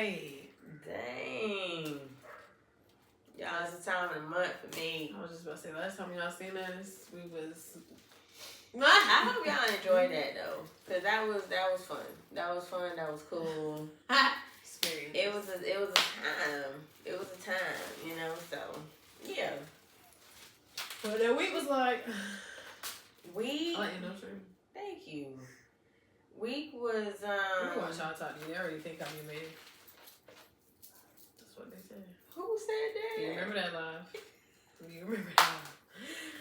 right. Dang. Y'all, it's a time of the month for me. I was just about to say, last time y'all seen us, we was... I hope y'all enjoyed that, though. Because that was fun. That was fun. That was cool. Experience. It was a time. It was a time, you know, so, yeah. But that week was like... Week... I like your nose ring. Thank you. Week was, I'm going to talk to you. They already think I'm your man. That's what they said. Who said that? You remember that live? You remember that live?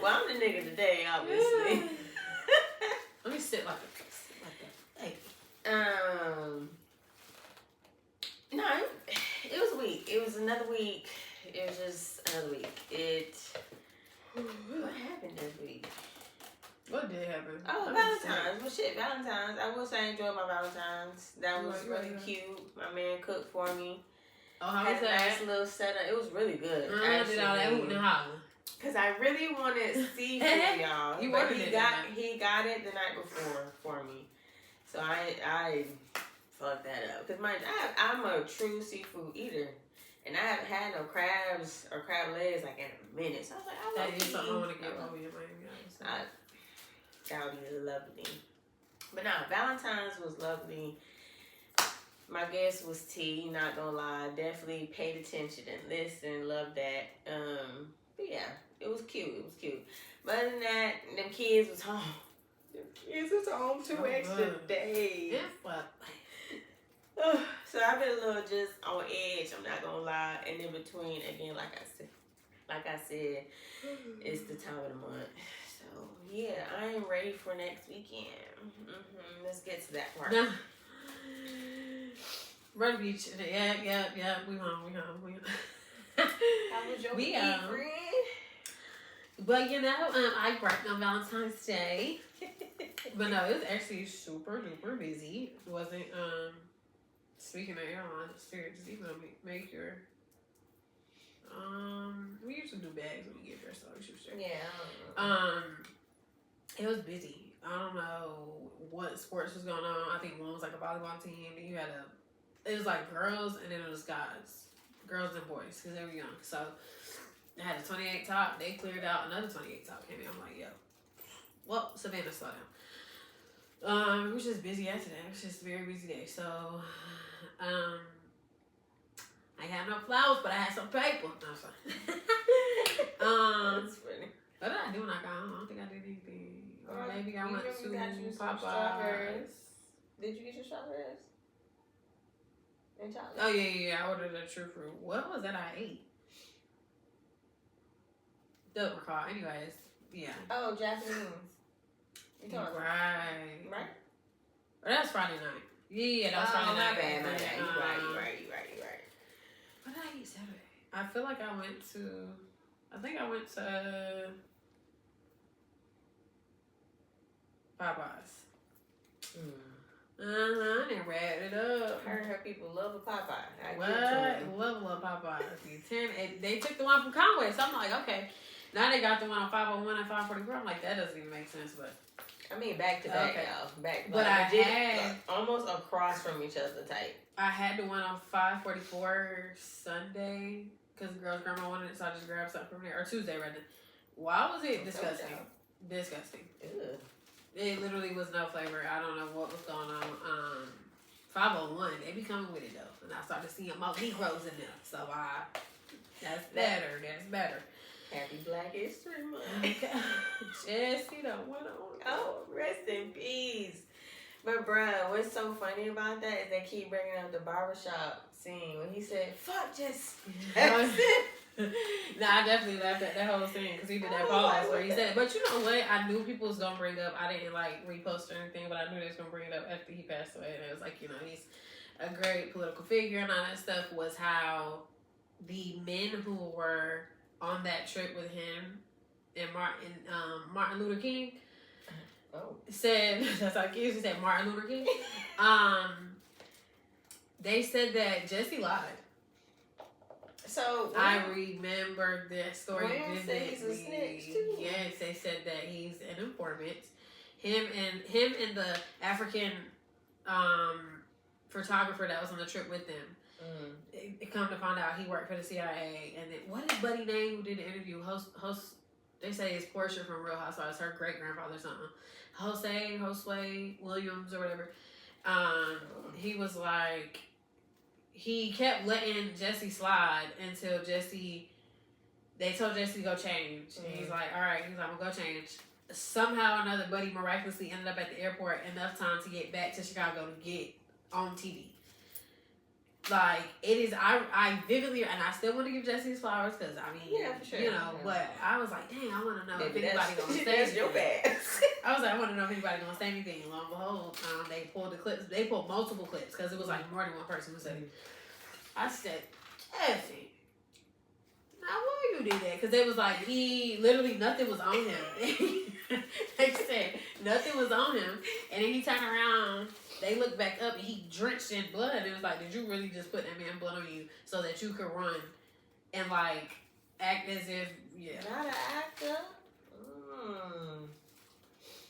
Well, I'm the nigga today, obviously. Yeah. Let me sit like that. Hey. No, it was a week. It was another week. It was just another week. What happened this week? What did happen? Oh, Valentine's. Well, shit, Valentine's. I will say I enjoyed my Valentine's. That was really cute. My man cooked for me. Oh, how was was that? that? Nice little setup. It was really good. Did all that hooting and hollering? Because I really wanted seafood, y'all. You but ordered he got it the night before for me. So I fucked that up. Because I'm a true seafood eater. And I haven't had no crabs or crab legs like in a minute. So I was like, I that is something I want to get over in Miami. That would be lovely. But no, Valentine's was lovely. My guest was T, not gonna lie. Definitely paid attention and listened. Loved that. But yeah, it was cute. It was cute. But other than that, them kids was home. Them kids was home 2 extra days. Yeah, what? So I've been a little just on edge, I'm not gonna lie. And in between, again, like I said, it's the time of the month. So yeah, I am ready for next weekend. Let's get to that part. Run Beach. Yeah. We home. How was your week, friend? But you know, I worked on Valentine's Day. But no, it was actually super duper busy. It wasn't speaking of airlines, just even make your we usually do bags when we get there, so we should share. Yeah. It was busy. I don't know what sports was going on. I think one was like a volleyball team. Then you had it was like girls and then it was guys. Girls and boys, because they were young. So I had a 28 top. They cleared out. Another 28 top came in. I'm like, yo. Well, Savannah, slow down. It was just busy after that. It was just a very busy day. So, I had no flowers, but I had some paper. No, I'm sorry. That's funny. What did I do when I got home? I don't think I did anything. Or maybe I went to Popeyes. Strawberries. Did you get your strawberries? And chocolate? Oh, yeah. I ordered a true fruit. What was that I ate? Don't recall. Anyways, yeah. Oh, Japanese. Right. Right? Oh, that's Friday night. Yeah, that was Friday night. My bad. You right. What did I eat Saturday? I feel like I went to Popeyes. And wrapped it up. Her people love a Popeye. Love Popeyes. They took the one from Conway, so I'm like, okay. Now they got the one on 501 and 544. I'm like, that doesn't even make sense, but. I mean, back to back, y'all. But I had almost across from each other type. I had the one on 544 Sunday because the girl's grandma wanted it, so I just grabbed something from there. Or Tuesday, rather. Why was it disgusting? Disgusting. Ew. It literally was no flavor. I don't know what was going on. 501, they be coming with it though, and I started seeing more Negroes in there. So that's better. That's better. Happy Black History Month. Okay. Jesse don't want to. Oh, rest in peace. But bruh, what's so funny about that is they keep bringing up the barbershop scene when he said, "Fuck Jesse." Nah, I definitely laughed at that whole scene because he did that pause where he said, but you know what? I knew people was gonna bring up. I didn't like repost or anything, but I knew they was gonna bring it up after he passed away. And it was like, you know, he's a great political figure and all that stuff. Was how the men who were on that trip with him and Martin Luther King said, that's like he said Martin Luther King. They said that Jesse lied. So I remember that story vividly. He's a snitch too. Yes, they said that he's an informant. Him and the African photographer that was on the trip with them. It come to find out he worked for the CIA. And then what is Buddy name who did the interview? Host. They say it's Portia from Real Housewives. Her great grandfather or something. Josue Williams or whatever. He was like, he kept letting Jesse slide until they told Jesse to go change. And he's like, all right. He's like, I'm going to go change. Somehow or another, Buddy miraculously ended up at the airport enough time to get back to Chicago to get on TV. Like, it is, I vividly, and I still want to give Jesse his flowers, because, I mean, yeah, for sure. you know, but I was like, dang, I want to know if anybody going to say that's anything. your bad. I was like, I want to know if anybody going to say anything. Lo and behold, they pulled the clips, they pulled multiple clips, because it was like more than one person who said it. I said, Jesse, now why you did that? Because it was like, he, literally nothing was on him. They said, nothing was on him, and then he turned around. They looked back up and he drenched in blood. It was like, did you really just put that man blood on you so that you could run and like act as if, yeah. Not an actor.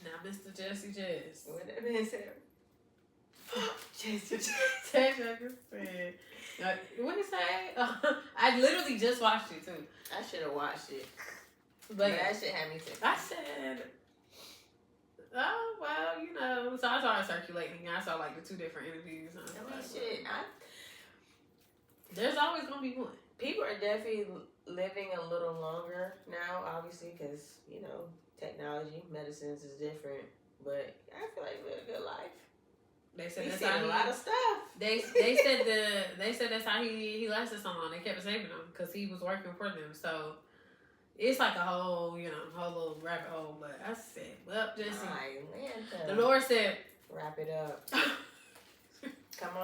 Now, Mr. Jesse Jess. What that man said? Jesse Jess. What did he say? I literally just watched it too. I should have watched it. But that shit had me sick. I said, oh, well, you know. So I started circulating. I saw like the 2 different interviews. I mean, shit. There's always going to be one. People are definitely living a little longer now, obviously, because, you know, technology, medicines is different. But I feel like we live a good life. They said that's how a lot of stuff. They said that's how he lasted so long. They kept saving him because he was working for them. So it's like a whole, you know, whole little rabbit hole. But I said, well, Jesse, the Lord said, wrap it up. Come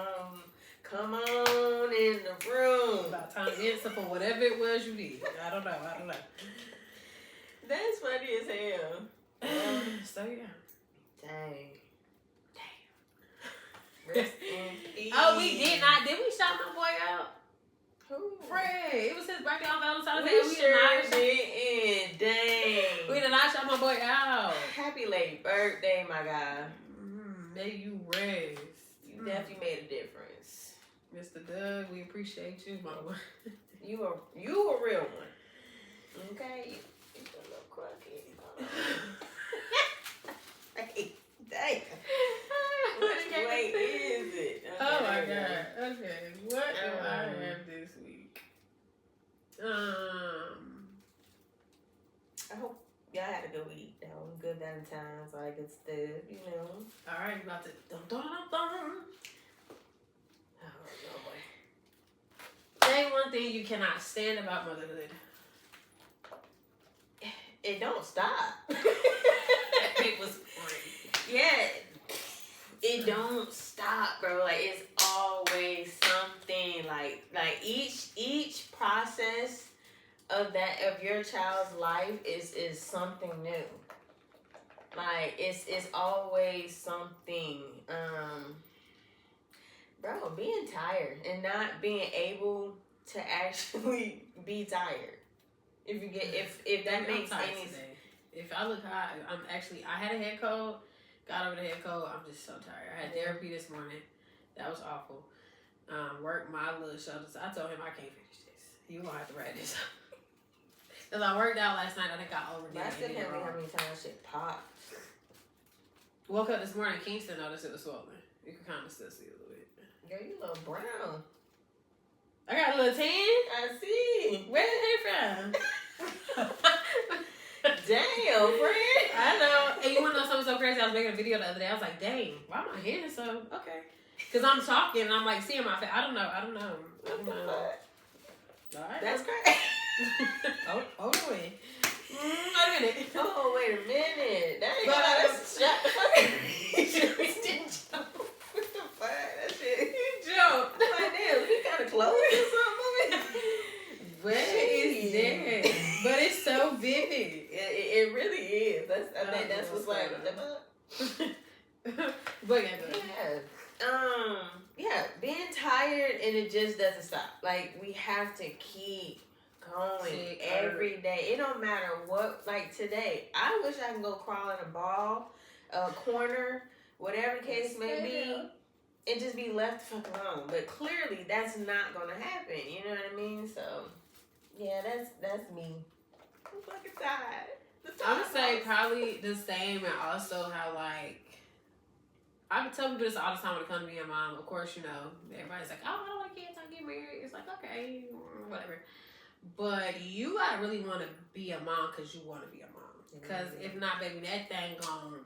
on in the room. About time to answer for whatever it was you did. I don't know. That's funny as hell. So yeah. Dang. Rest in peace. Oh, we did not. Did we shout my boy out? Who? Fred. It was his birthday on Valentine's Day. We sure didn't. Dang. We did not shout my boy out. Happy late birthday, my guy. May you rest. You definitely made a difference. Mr. Doug, we appreciate you, my boy. You a real one. Okay? You a little crooked. Hey, dang. Which way is it? Okay, oh my God. Okay. What do I have this week? I hope y'all had a good week, though. Good Valentine's, all that good stuff, you know. All right, about to dum. Oh, boy. Name one thing you cannot stand about motherhood. It don't stop. It was great. Yeah. It don't stop, bro. Like, it's always something. Like each process of your child's life is something new. Like, it's always something. Bro, being tired and not being able to actually be tired. If that makes any sense. If I look high, I had a head cold. Got over the head cold. I'm just so tired. I had therapy this morning. That was awful. Worked my little shoulders. I told him I can't finish this. You gonna have to write this up. Cause I worked out last night. I think I overdid it. I still can't believe how many times shit popped. Woke up this morning. Kingston noticed it was swollen. You can kind of still see a little bit. Girl, you a little brown. I got a little tan. I see. Where did it from? Damn, friend. I know. And you want to know something so crazy? I was making a video the other day. I was like, dang, why my hair is so okay? Because I'm talking and I'm like seeing my face. I don't know. What the fuck? All right. That's crazy. Hold on. Wait a minute. Oh, wait a minute. That ain't But, shut the fuck up. Didn't jump. What the fuck? That shit. You jumped. Like, damn, we kind of close or something. Where is that? But it's so vivid. It really is. I think that's what's like. But yeah, being tired and it just doesn't stop. Like, we have to keep going every day. It don't matter what. Like today, I wish I can go crawl in a ball, a corner, whatever the case may be. and just be left the fuck alone. But clearly, that's not gonna happen. You know what I mean? So, yeah, that's me. I'm fucking tired. I would say probably the same, and also how like I would tell people this all the time when it comes to being a mom. Of course, you know everybody's like, "Oh, I don't want kids. I get married." It's like, okay, whatever. But you gotta really want to be a mom because you want to be a mom. Because if not, baby, that thing gone.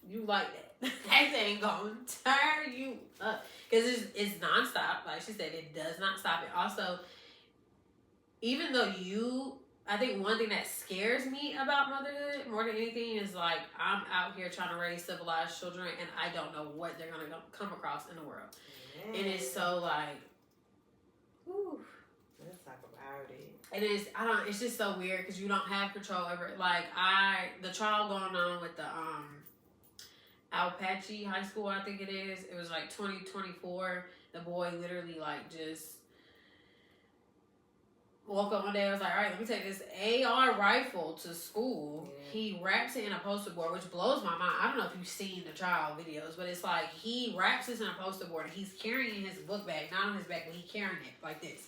You like that? That thing gonna turn you up because it's nonstop. Like she said, it does not stop. It also, even though I think one thing that scares me about motherhood more than anything is like I'm out here trying to raise civilized children and I don't know what they're gonna come across in the world, and it's so like, whew. Let's talk about it. It is. It's just so weird because you don't have control over it. Like the trial going on with the Apache High School, I think it is. It was like 2024. The boy literally like just woke up one day and was like, all right, let me take this AR rifle to school. Yeah. He wraps it in a poster board, which blows my mind. I don't know if you've seen the trial videos, but it's like he wraps this in a poster board and he's carrying his book bag, not on his back, but he's carrying it like this,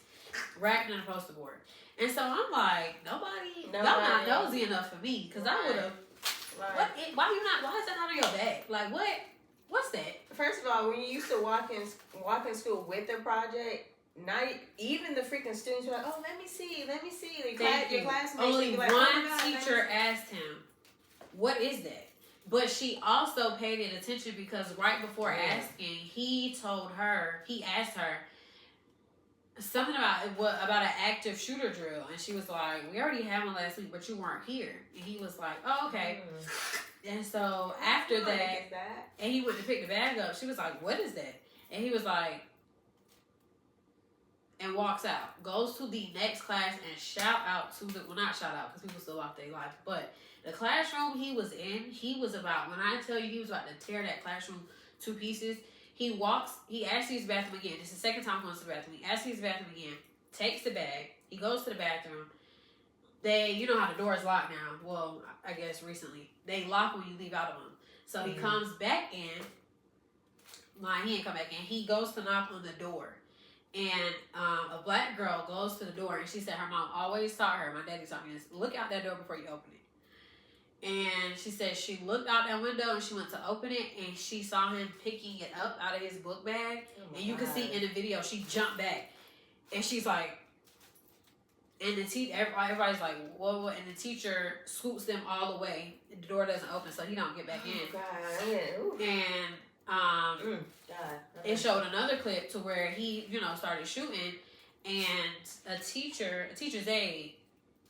wrapped in a poster board. And so I'm like, y'all not nosy enough for me, because I would have. Right. Why is that not on your back? Like, what's that? First of all, when you used to walk in school with the project, not even the freaking students were like, oh, let me see. Your classmates. Only like, one teacher asked him, what is that? But she also paid it attention because right before asking, he asked her something about an active shooter drill, and she was like, we already had one last week, but you weren't here. And he was like, oh, okay. And so after that, and he went to pick the bag up, she was like, what is that? And he was like, and walks out, goes to the next class and shout out to not shout out because people still lost their life, but the classroom he was in, he was about to tear that classroom to pieces. He asks to use the bathroom again. This is the second time he goes to the bathroom. He asks to use the bathroom again, takes the bag, he goes to the bathroom. You know how the doors lock now. Well, I guess recently. They lock when you leave out of them. So he comes back in. He ain't come back in. He goes to knock on the door. And a black girl goes to the door, and she said her mom always taught her, my daddy taught me this, look out that door before you open it. And she said she looked out that window and she went to open it and she saw him picking it up out of his book bag. And you can see in the video, she jumped back and she's like, and everybody's like, whoa, and the teacher scoots them all the way. The door doesn't open, so he don't get back in. And it showed another clip to where he, started shooting, and a teacher's aide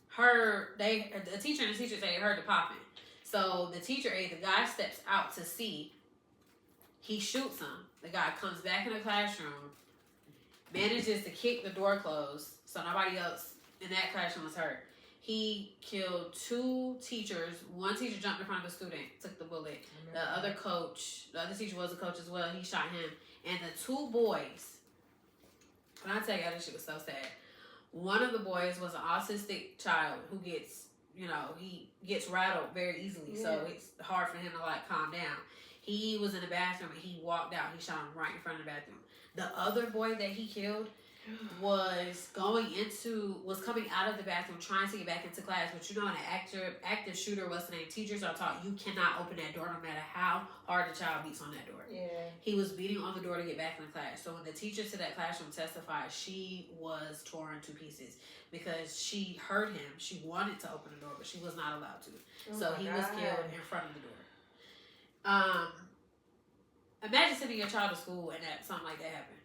heard the popping. So the teacher aide, the guy steps out to see. He shoots him. The guy comes back in the classroom, manages to kick the door closed, so nobody else in that classroom was hurt. He killed 2 teachers. One teacher jumped in front of a student, took the bullet. The other teacher was a coach as well. He shot him. And the 2 boys, when I tell you, this shit was so sad. One of the boys was an autistic child who gets, he gets rattled very easily. Yeah. So it's hard for him to calm down. He was in the bathroom and he walked out. He shot him right in front of the bathroom. The other boy that he killed was coming out of the bathroom trying to get back into class. But an active shooter, what's the name? Teachers are taught you cannot open that door no matter how hard the child beats on that door. Yeah. He was beating on the door to get back in the class. So when the teacher to that classroom testified, she was torn to pieces because she heard him. She wanted to open the door, but she was not allowed to. So he was killed in front of the door. Imagine sending your child to school and something like that happened.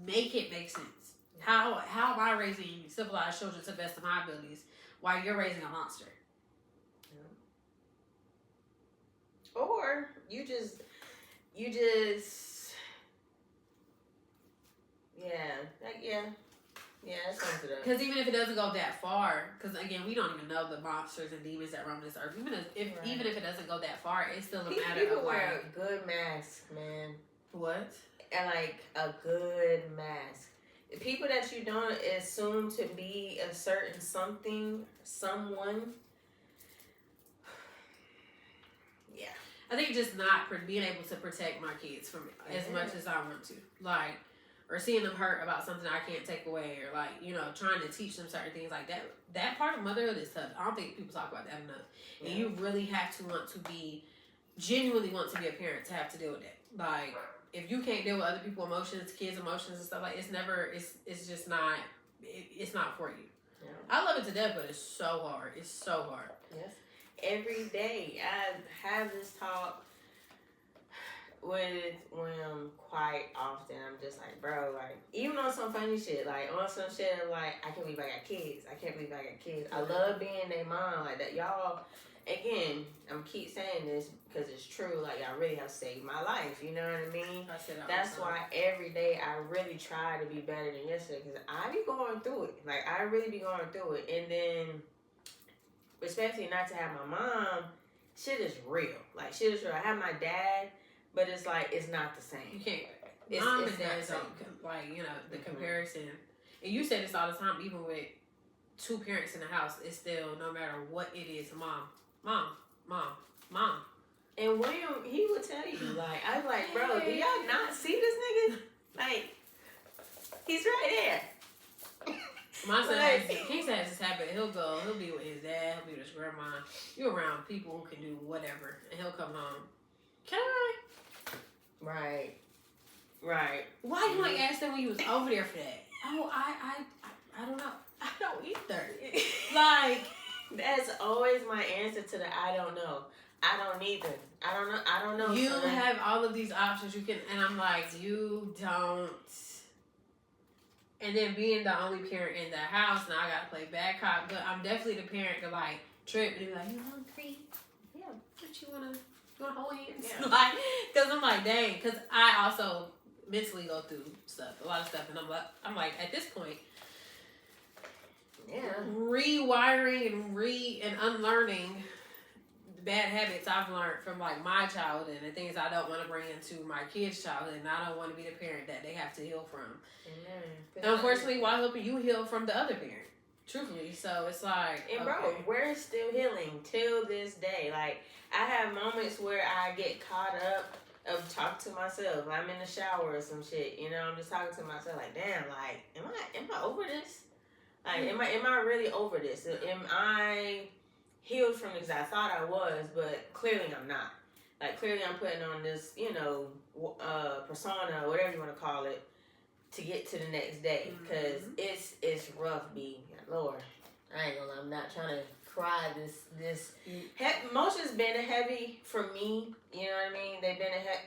Make it make sense. How am I raising civilized children to the best of my abilities while you're raising a monster? Yeah. Or you just that sums it up. Because even if it doesn't go that far, because again, we don't even know the monsters and demons that roam this earth. Even if it doesn't go that far, it's still a matter of people wear a good mask, man. What? And a good mask. The people that you don't assume to be a certain someone. Yeah. I think just not being able to protect my kids from as much as I want to, like, or seeing them hurt about something I can't take away, or like, you know, trying to teach them certain things like that. That part of motherhood is tough. I don't think people talk about that enough. Yeah. And you really have to want to be, genuinely want to be a parent to have to deal with that. Like, if you can't deal with other people's emotions, kids' emotions and stuff, like, it's just not, it's not for you. Yeah. I love it to death, but it's so hard. It's so hard. Yes. Every day I have this talk with William quite often. I'm just like, bro, like, even on some funny shit, like on some shit of like, I can't believe I got kids. I can't believe I got kids. I love being their mom like that. Y'all, again, I'm keep saying this because it's true. Like, y'all really have saved my life. You know what I mean? That's why every day I really try to be better than yesterday, because I be going through it. Like, I really be going through it. And then, especially not to have my mom, shit is real. Like, shit is real. I have my dad, but it's like, it's not the same. You can't. Mom and dad don't, like, you know, the comparison. And you say this all the time, even with two parents in the house, it's still, no matter what it is, mom. And William, he would tell you, like, I'm like, bro, do y'all not see this nigga? Like, he's right there. My son King has this habit. He'll be with his dad, he'll be with his grandma. You're around people who can do whatever, and he'll come home. Can I? Right. Why you ain't ask them when you was over there for that? Oh, I don't know. I don't either. Like, that's always my answer to the I don't know. I don't either. I don't know. You have all of these options you can, and I'm like, you don't. And then being the only parent in the house, now I gotta play bad cop. But I'm definitely the parent to like trip and be like, you hungry? Yeah. What you wanna hold hands? Yeah. Like, cause I'm like, dang. Cause I also mentally go through a lot of stuff, and I'm like at this point, rewiring and unlearning the bad habits I've learned from like my childhood and things I don't want to bring into my kids' childhood, and I don't want to be the parent that they have to heal from. And unfortunately, while helping you heal from the other parent, truthfully, so it's like, and bro, we're still healing till this day. Like, I have moments where I get caught up of talk to myself. I'm in the shower or some shit, you know. I'm just talking to myself like, damn, like, am I over this? Like, am I really over this? Am I healed from this? I thought I was, but clearly I'm not. Like, clearly I'm putting on this, you know, persona, whatever you want to call it, to get to the next day, because it's rough being Lord. I ain't gonna lie, I'm not trying to cry. This emotions been heavy for me. You know what I mean?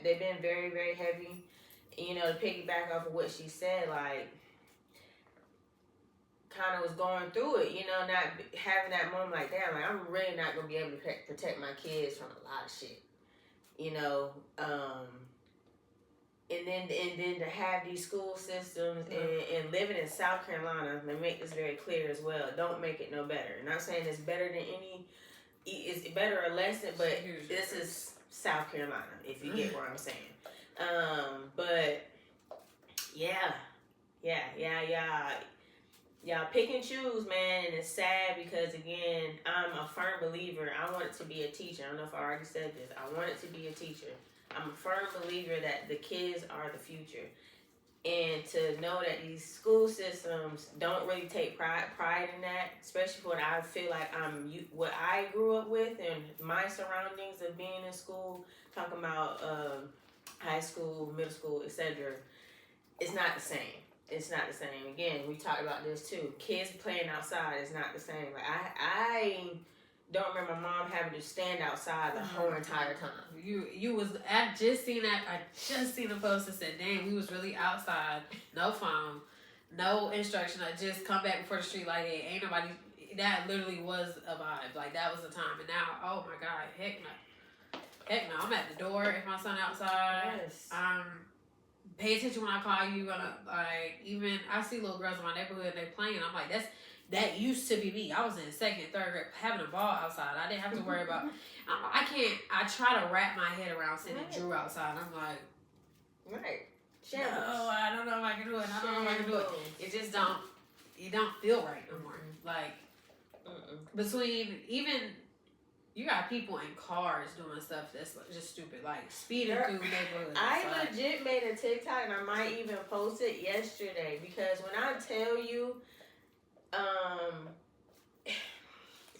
They've been very, very heavy. You know, to piggyback off of what she said, like, kind of was going through it. You know, not having that moment like, damn, like, I'm really not gonna be able to protect my kids from a lot of shit. You know, and then to have these school systems and living in South Carolina, let me make this very clear as well. Don't make it no better. I'm not saying it's better than it's better or less than, but this is South Carolina, if you get what I'm saying. But y'all pick and choose, man, and it's sad because, again, I'm a firm believer. I want it to be a teacher. I don't know if I already said this. I want it to be a teacher. I'm a firm believer that the kids are the future. And to know that these school systems don't really take pride in that, especially for what I feel like what I grew up with and my surroundings of being in school, talking about high school, middle school, etc. It's not the same. It's not the same. Again, we talked about this too. Kids playing outside is not the same. Like, I don't remember my mom having to stand outside the whole entire time. I just seen a post that said, dang, we was really outside, no phone, no instruction. I just come back before the street light. Ain't nobody. That literally was a vibe. Like, that was the time. And now, oh my God, heck no. I'm at the door if my son outside. Yes. Pay attention when I call you. Like, even I see little girls in my neighborhood, they playing. I'm like, that used to be me. I was in 2nd and 3rd grade having a ball outside. I didn't have to worry about. I try to wrap my head around sending Drew outside. I'm like, right. No, I don't know if I can do it. It just don't. You don't feel right no more. Like, between even You got people in cars doing stuff that's just stupid, like speeding through neighborhoods. I legit made a TikTok, and I might even post it yesterday, because when I tell you,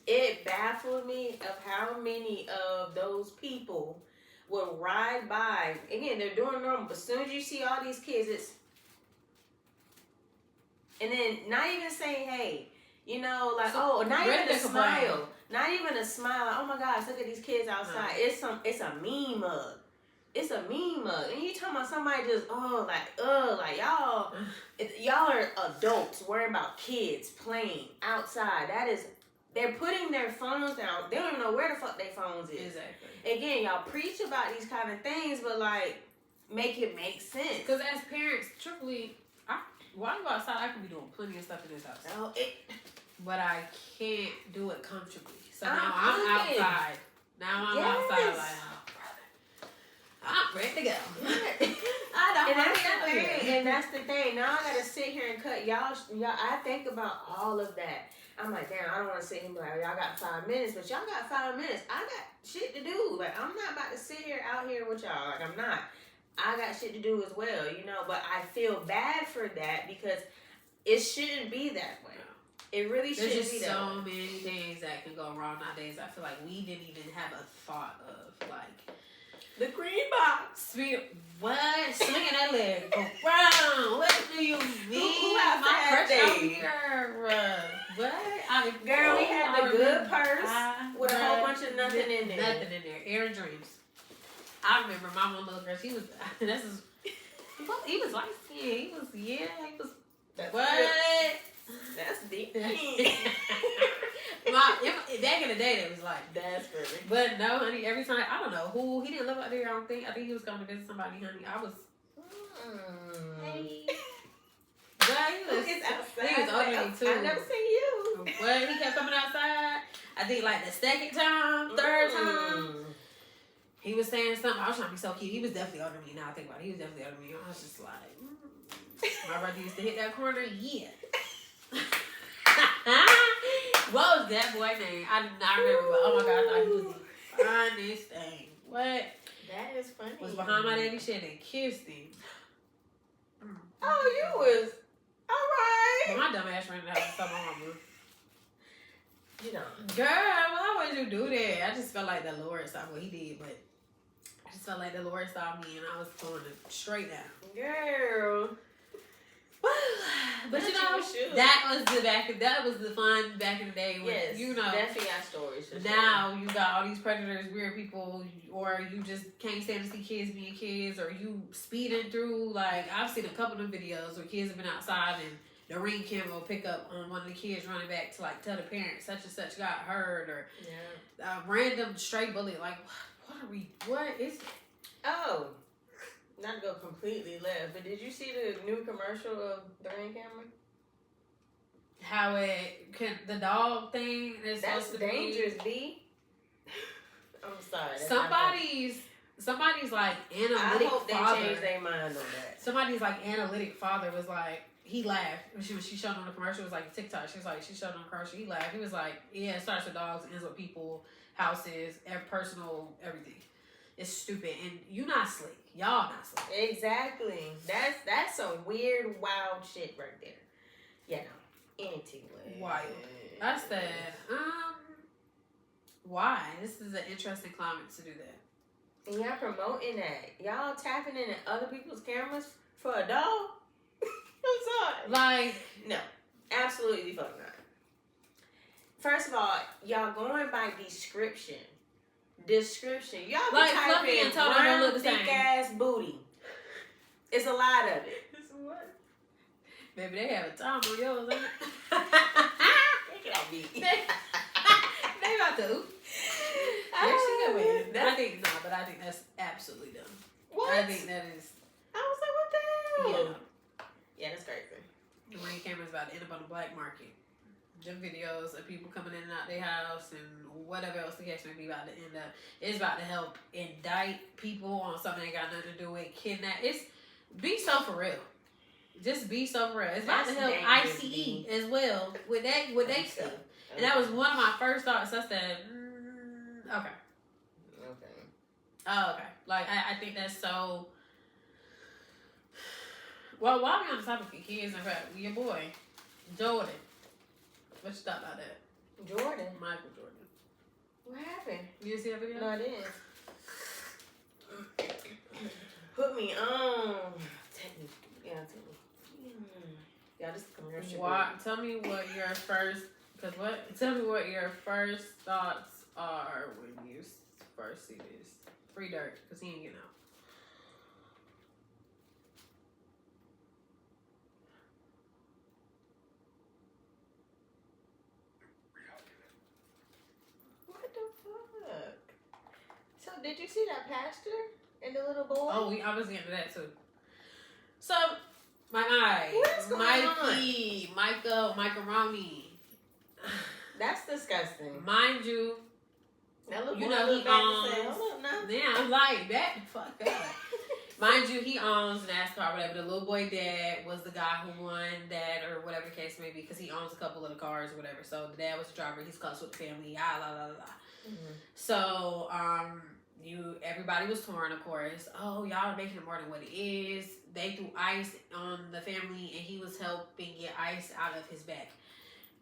it baffled me of how many of those people will ride by. Again, they're doing normal, but as soon as you see all these kids, it's, and then not even saying, hey, you know, like, so, not even a smile. Not even a smile. Like, oh my gosh, look at these kids outside. No. It's a meme mug. It's a meme mug. And you talking about somebody just, like y'all are adults worrying about kids playing outside. They're putting their phones down. They don't even know where the fuck their phones is. Exactly. Again, y'all preach about these kind of things, but like, make it make sense. Because as parents, truthfully, while you outside, I can be doing plenty of stuff in this house. But I can't do it comfortably. So now I'm outside. Now I'm outside like, oh, brother, I'm ready to go. And that's the thing. Now I gotta sit here and cut y'all. I think about all of that. I'm like, damn, I don't want to sit here and be like, y'all got 5 minutes, but y'all got 5 minutes. I got shit to do. Like, I'm not about to sit here out here with y'all. Like, I'm not. I got shit to do as well, you know. But I feel bad for that, because it shouldn't be that way. It really shouldn't be that way. There's just so many things that can go wrong nowadays. I feel like we didn't even have a thought of, like, the green box. What? Swinging that leg around. What do you mean? My crush out here. What? Girl, we had the good purse with a whole bunch of nothing in there. Nothing in there. Aaron Dreams. I remember my one little girl. He was light skinned. He was. What? That's deep. Back in the day, it was like, that's perfect. But no, honey, every time, I don't know who, he didn't live out there, I don't think. I think he was coming to visit somebody, honey. I was, hey. But he was outside. He was older than me, too. I've never seen you. But he kept coming outside. I think like the second time, third time, he was saying something. I was trying to be so cute. He was definitely older than me. Now I think about it. He was definitely older than me. I was just like, my brother used to hit that corner. Yeah. What was that boy name? I do not remember, but oh my god, I thought he was the finest thing. What? That is funny. Was behind my daddy shit and kissed him. Oh, you was alright. But my dumb ass ran in the house and saw my mama. You know. Girl, why would you do that? I just felt like the Lord saw what he did, but I just felt like the Lord saw me and I was going straight down. Girl. But you know, that was the fun back in the day. When, yes, you know, definitely got stories. Now you got all these predators, weird people, or you just can't stand to see kids being kids, or you speeding through. Like, I've seen a couple of videos where kids have been outside and the ring camera will pick up on one of the kids running back to like tell the parents such and such got hurt, or random stray bullet. Like, what is it? Oh. Not to go completely left, but did you see the new commercial of the Ring camera? How the dog thing is that's dangerous, B. I'm sorry. Somebody's like analytic I hope father. They change their mind on that. Somebody's like analytic father was like, he laughed when she showed on the commercial. It was like TikTok. She showed on the commercial. He laughed. He was like, yeah, it starts with dogs, ends with people, houses, personal, everything. It's stupid, and you not slick. Y'all not slick. Exactly. That's some weird, wild shit right there. Yeah. Anyway. Wild. I said, why? This is an interesting climate to do that. And y'all promoting that. Y'all tapping into other people's cameras for a dog? I'm sorry. Like, no. Absolutely fucking not. First of all, y'all going by description. Y'all like can type in brown, thick ass booty. It's a lot of it. It's what? Maybe they have a time on yours, ain't it? Take it off me. They about to. There she go with. I think that's absolutely dumb. What? I think that is. I was like, what the hell? Yeah, that's crazy. The Ring camera's about to end up on the black market. Them videos of people coming in and out their house and whatever else the case may be about to end up. It's about to help indict people on something that got nothing to do with kidnap. Be so for real. Just be so for real. It's about to help ICE as well with they stuff. And that was one of my first thoughts. I said, Okay. Okay. Oh, okay. Like, I think that's so... Well, while we're on the topic of kids, in fact, your boy, Jordan. What you thought about that? Jordan? Michael Jordan. What happened? You didn't see that video? No, I didn't. Put me on. Take me. Yeah, this is commercial. Tell me what your first... Because what? Tell me what your first thoughts are when you first see this. Free Dirt, because he ain't getting out. What the fuck? So, did you see that pastor and the little boy? Oh, I was getting to that too. So, my eye. What is going Mikey, Macaroni. That's disgusting. Mind you, That little you boy know he looked back and owns. said, hold up now. Yeah, I'm like that. Fuck that. Mind you, he owns NASCAR, whatever. The little boy dad was the guy who won that, or whatever the case may be, because he owns a couple of the cars or whatever. So the dad was the driver. He's close with the family. La la la la. So everybody was torn, of course. Oh, y'all are making it more than what it is. They threw ice on the family, and he was helping get ice out of his back.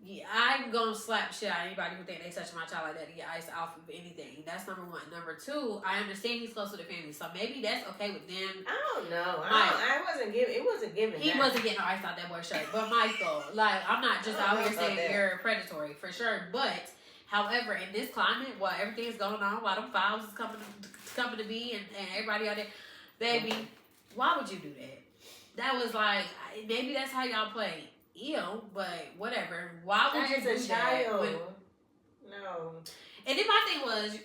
Yeah, I'm gonna slap shit out of anybody who think they touch my child like that to get ice off of anything. That's number one. Number two, I understand he's close to the family, so maybe that's okay with them. I don't know. I wasn't giving. It wasn't giving. He wasn't getting no ice out that boy's shirt. But Michael, like, I'm not just out here saying you're predatory for sure. But however, in this climate, while everything's going on, while them files is coming to be, and everybody out there, baby, why would you do that? That was like, maybe that's how y'all play. Ew, but whatever. Why would you do that? No. And then my thing was,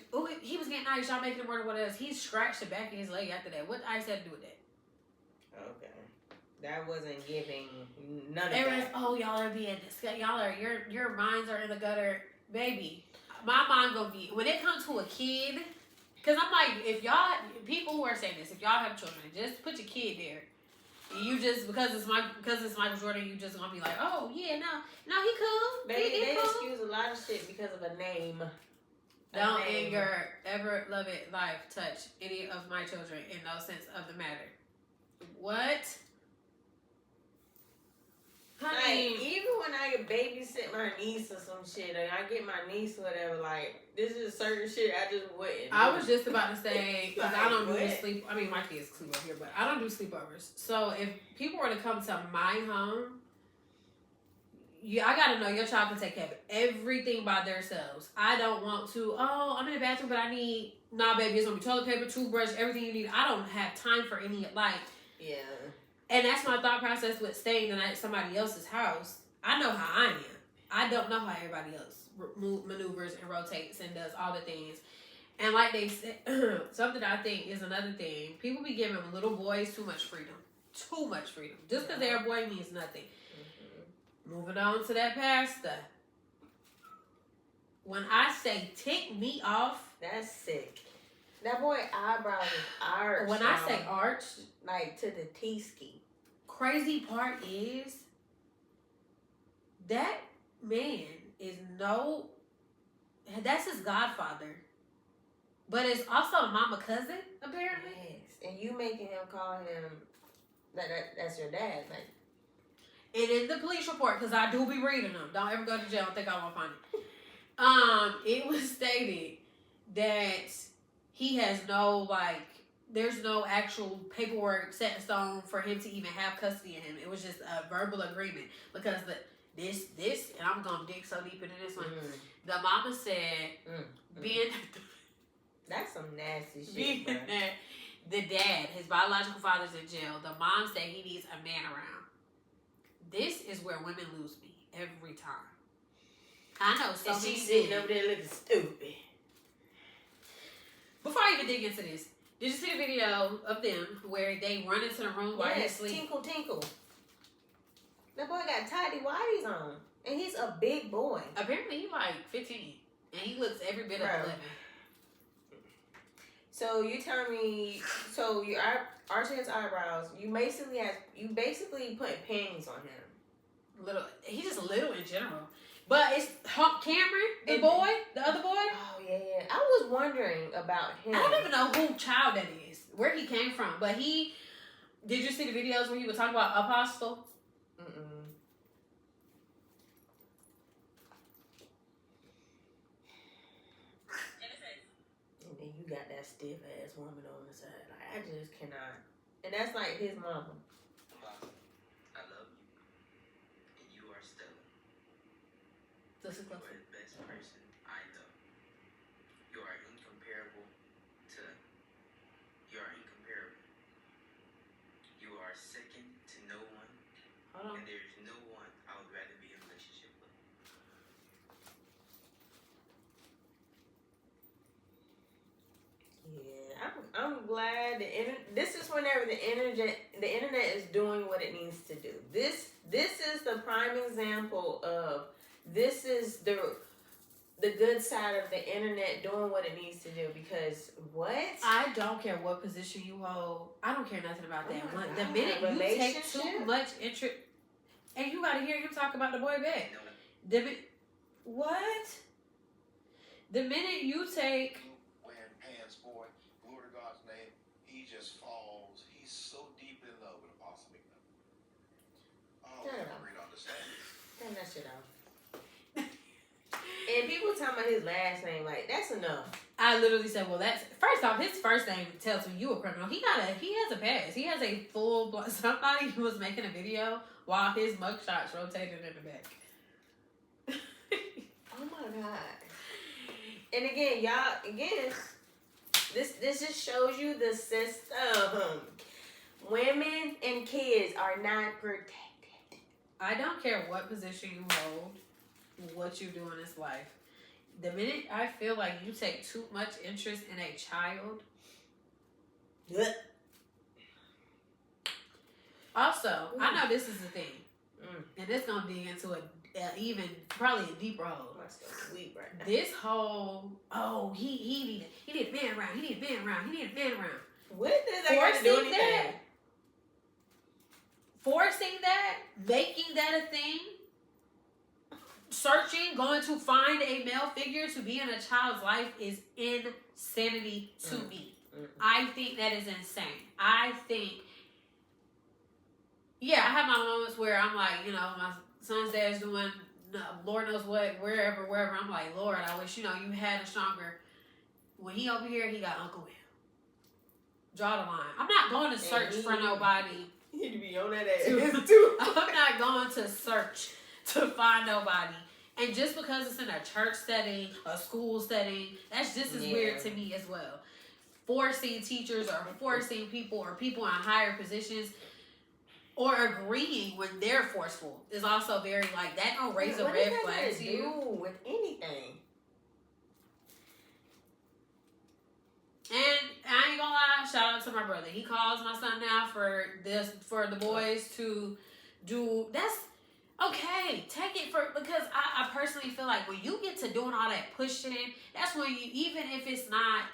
he was getting ice. Y'all making him wonder what else. He scratched the back of his leg after that. What ice had to do with that? Okay, that wasn't giving none of that. Oh, y'all are being disgusting. Y'all are your minds are in the gutter, baby. My mind gonna be when it comes to a kid. Cause I'm like, if y'all people who are saying this, if y'all have children, just put your kid there. You just because it's Michael Jordan, you just gonna be like, oh yeah, no, he cool. They cool. excuse a lot of shit because of a name. Don't in your ever love it life touch any of my children in no sense of the matter. What? Honey, like, even when I babysit my niece or some shit, and I get my niece or whatever, like, this is certain shit I just wouldn't. I was just about to say, because like, I don't do sleep. I mean, my kids sleep over here, but I don't do sleepovers. So if people were to come to my home, I gotta know your child can take care of everything by themselves. I don't want to, I'm in the bathroom, but I need, nah, baby, it's gonna be toilet paper, toothbrush, everything you need. I don't have time for any, like, yeah. And that's my thought process with staying at somebody else's house. I know how I am. I don't know how everybody else maneuvers and rotates and does all the things. And like they said, something I think is another thing. People be giving little boys too much freedom. Too much freedom. Just because they're a boy means nothing. Mm-hmm. Moving on to that pastor. When I say tick me off. That's sick. That boy eyebrows is arched. When I say arched. Like to the T-ski. Crazy part is that man is that's his godfather, but it's also a mama cousin apparently. Yes, and you making him call him that's your dad, like. And in the police report, because I do be reading them. Don't ever go to jail and think I won't find it. It was stated that he has there's no actual paperwork set in stone for him to even have custody of him. It was just a verbal agreement because this, and I'm gonna dig so deep into this one. The mama said, being that's some nasty shit. Being the dad, his biological father's in jail. The mom said he needs a man around. This is where women lose me every time. I know. So and she's sitting over there looking stupid. Before I even dig into this. Did you see the video of them where they run into the room while he's asleep? Tinkle, tinkle. That boy got tidy whities on. And he's a big boy. Apparently he's like 15. And he looks every bit of 11. So you tell me, so you arching his eyebrows, you basically put panties on him. He's just little in general. But it's Cameron, the other boy. Oh yeah. I was wondering about him. I don't even know who child that is, where he came from. But did you see the videos where he was talking about Apostle? Mm-mm. And then you got that stiff ass woman on the side. Like, I just cannot. And that's like his mama. I love you. And you are Stella. This is You are the best person I know. You are incomparable. You are second to no one. Hold on. And there is no one I would rather be in a relationship with. Yeah, I'm glad this is whenever the internet is doing what it needs to do. This is the prime example of this is the good side of the internet doing what it needs to do, because what? I don't care what position you hold. I don't care nothing about that. Oh The minute you take too much interest, and you gotta hear him talk about the boy back. What? The minute you take. Wearing pants, boy, glory to God's name, he just falls. He's so deep in love with Apostle Mumzmicdup. Oh, I can read on this thing. Turn that shit off. And people talking about his last name, like, that's enough. I literally said, well, that's first off, his first name tells me you a criminal. He has a past. He has a full. Somebody was making a video while his mugshots rotated in the back. Oh my God. And again, this just shows you the system. Women and kids are not protected. I don't care what position you hold, what you do in this life. The minute I feel like you take too much interest in a child. Yeah. Also, I know this is the thing. And it's going to dig into probably a deeper hole. Sweet right now. This whole, he need a man around. He need a man around. He need a man around. What does that got to do anything? Forcing that, making that a thing, searching, going to find a male figure to be in a child's life is insanity to me. I think that is insane. I think, I have my moments where I'm like, my son's dad's doing Lord knows what, wherever. I'm like, Lord, I wish, you had a stronger, when he over here, he got Uncle Will. Draw the line. I'm not going to search for nobody. You need to be on that ass too. I'm not going to search to find nobody. And just because it's in a church setting, a school setting, that's just as weird to me as well. Forcing teachers or forcing people or people in higher positions or agreeing when they're forceful is also very that don't raise a red flag to you. With anything. And I ain't gonna lie, shout out to my brother. He calls my son now for the boys to do. That's okay. Take it because I personally feel like when you get to doing all that pushing, that's when you, even if it's not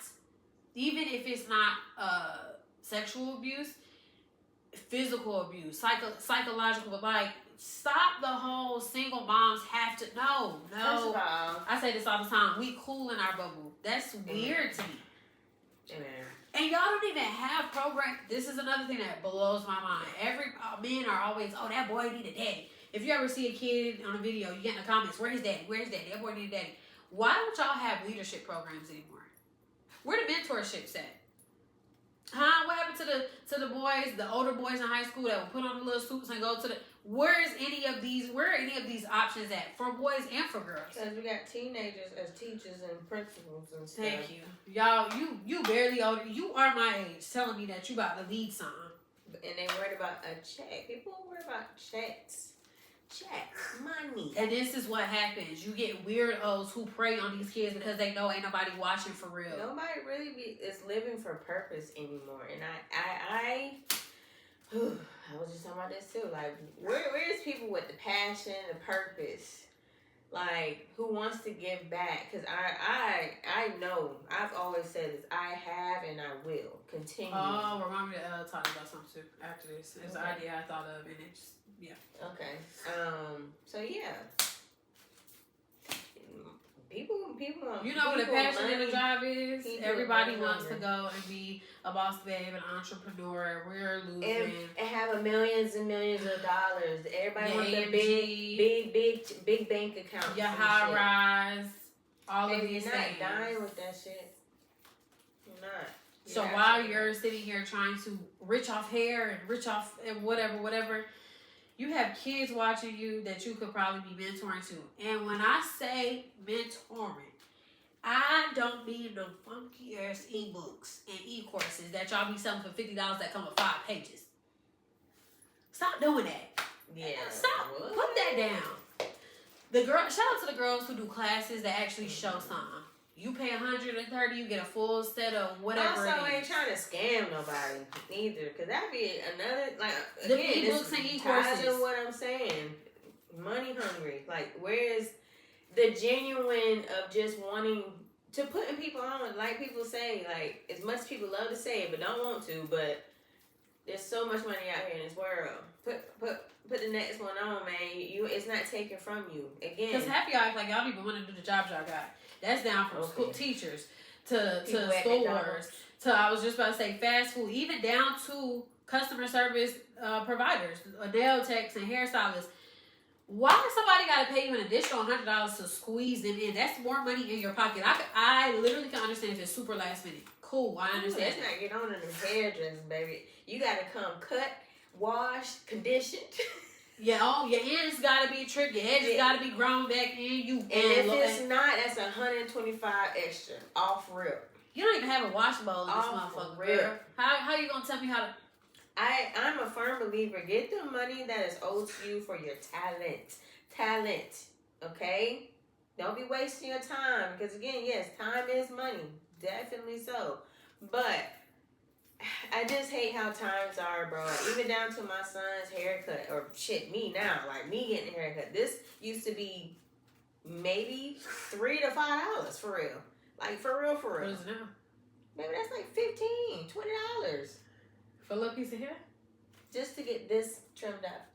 sexual abuse, physical abuse, psychological, but stop the whole single moms have to no. First of all, I say this all the time. We cool in our bubble. That's weird to me. And y'all don't even have programs. This is another thing that blows my mind. Every men are always, that boy need a daddy. If you ever see a kid on a video, you get in the comments, where's his daddy? Where's daddy? That boy need a daddy. Why don't y'all have leadership programs anymore? Where the mentorships at? Huh? What happened to the boys, the older boys in high school that would put on the little suits and go to the? Where are any of these options at for boys and for girls? Because we got teenagers as teachers and principals and stuff. Thank you, y'all. You barely older. You are my age, telling me that you about to lead something. And they worried about a check. People worry about checks. Money. And this is what happens. You get weirdos who prey on these kids because they know ain't nobody watching for real. Nobody really is living for purpose anymore. And I was just talking about this too. Where is people with the passion, the purpose? Who wants to give back? Because I know, I've always said this. I have and I will continue. Oh, remind me to talk about something too after this. It's an idea I thought of and it's, Okay. So yeah. people want. You know what a passion in the job is? People Everybody wants to go and be a boss babe, an entrepreneur. We're losing. And have millions and millions of dollars. Everybody wants a big bank account. Your high rise. All of these things. things. You're not dying with that shit. You're not. So while you're sitting here trying to rich off hair and rich off and whatever, you have kids watching you that you could probably be mentoring to. And when I say mentoring, I don't mean the funky ass ebooks and e-courses that y'all be selling for $50 that come with 5 pages. Stop doing that. Yeah. Stop. What? Put that down. Shout out to the girls who do classes that actually show something. You pay $130, you get a full set of whatever. Also, I ain't trying to scam nobody either, because that'd be another the ebooks and e-courses. Ties in what I'm saying, money hungry. Like, where's the genuine of just wanting to putting people on? Like people say, like as much people love to say it, but don't want to. But there's so much money out here in this world. Put the next one on, man. It's not taken from you again. Because half y'all act like y'all even want to do the jobs y'all got. That's down from school teachers to stores to I was just about to say fast food, even down to customer service providers, nail techs and hairstylists. Why somebody got to pay you an additional $100 to squeeze them in? That's more money in your pocket. I literally can understand if it's super last minute. Cool, I understand. Let's not get on in the hairdressers, baby. You got to come cut, washed, conditioned. Yeah, your ends gotta be trimmed, your edges gotta be grown back in. And if it's not, that's $125 extra off rip. You don't even have a wash bowl in this motherfucker, girl. How you gonna tell me how to? I'm a firm believer. Get the money that is owed to you for your talent. Okay, don't be wasting your time because again, yes, time is money, definitely so. But I just hate how times are, bro. Even down to my son's haircut, or shit, me now, like me getting a haircut. This used to be maybe $3 to $5 for real, like for real. What is it now? Maybe that's like $15, $20 for a little piece of hair, just to get this trimmed up.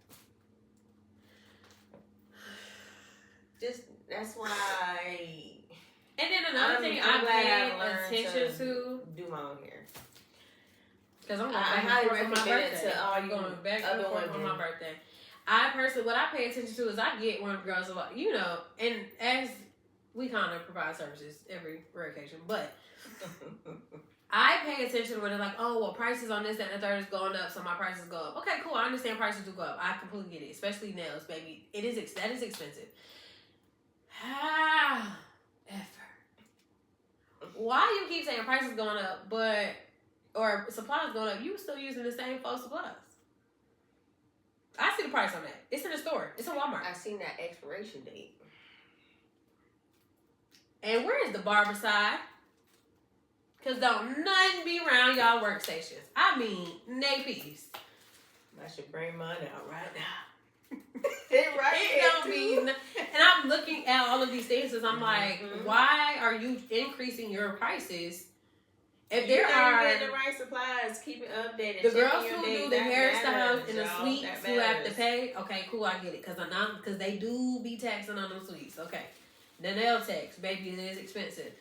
Just that's why. And then another thing I'm paying attention to do my own hair. Because I'm going back and forth on my birthday. I'm going back and forth on my birthday. What I pay attention to is I get one of the girls a lot, you know, and as we kind of provide services every rare occasion, but I pay attention when they're like, oh, well, prices on this, that, and the third is going up, so my prices go up. Okay, cool. I understand prices do go up. I completely get it, especially nails, baby. That is expensive. Why you keep saying prices going up, or supplies going up, you still using the same 4 supplies? I see the price on that. It's in the store. It's in Walmart. I seen that expiration date. And where is the barber side? Because don't nothing be around y'all workstations. I mean, piece. I should bring mine out right now. It don't mean. And I'm looking at all of these things as I'm like, why are you increasing your prices? If there are getting the right supplies, keep it updated. The girls who do the hairstyles and the sweets who have to pay, okay, cool, I get it, because they do be taxing on them sweets. Okay, the nail techs, baby, it is expensive.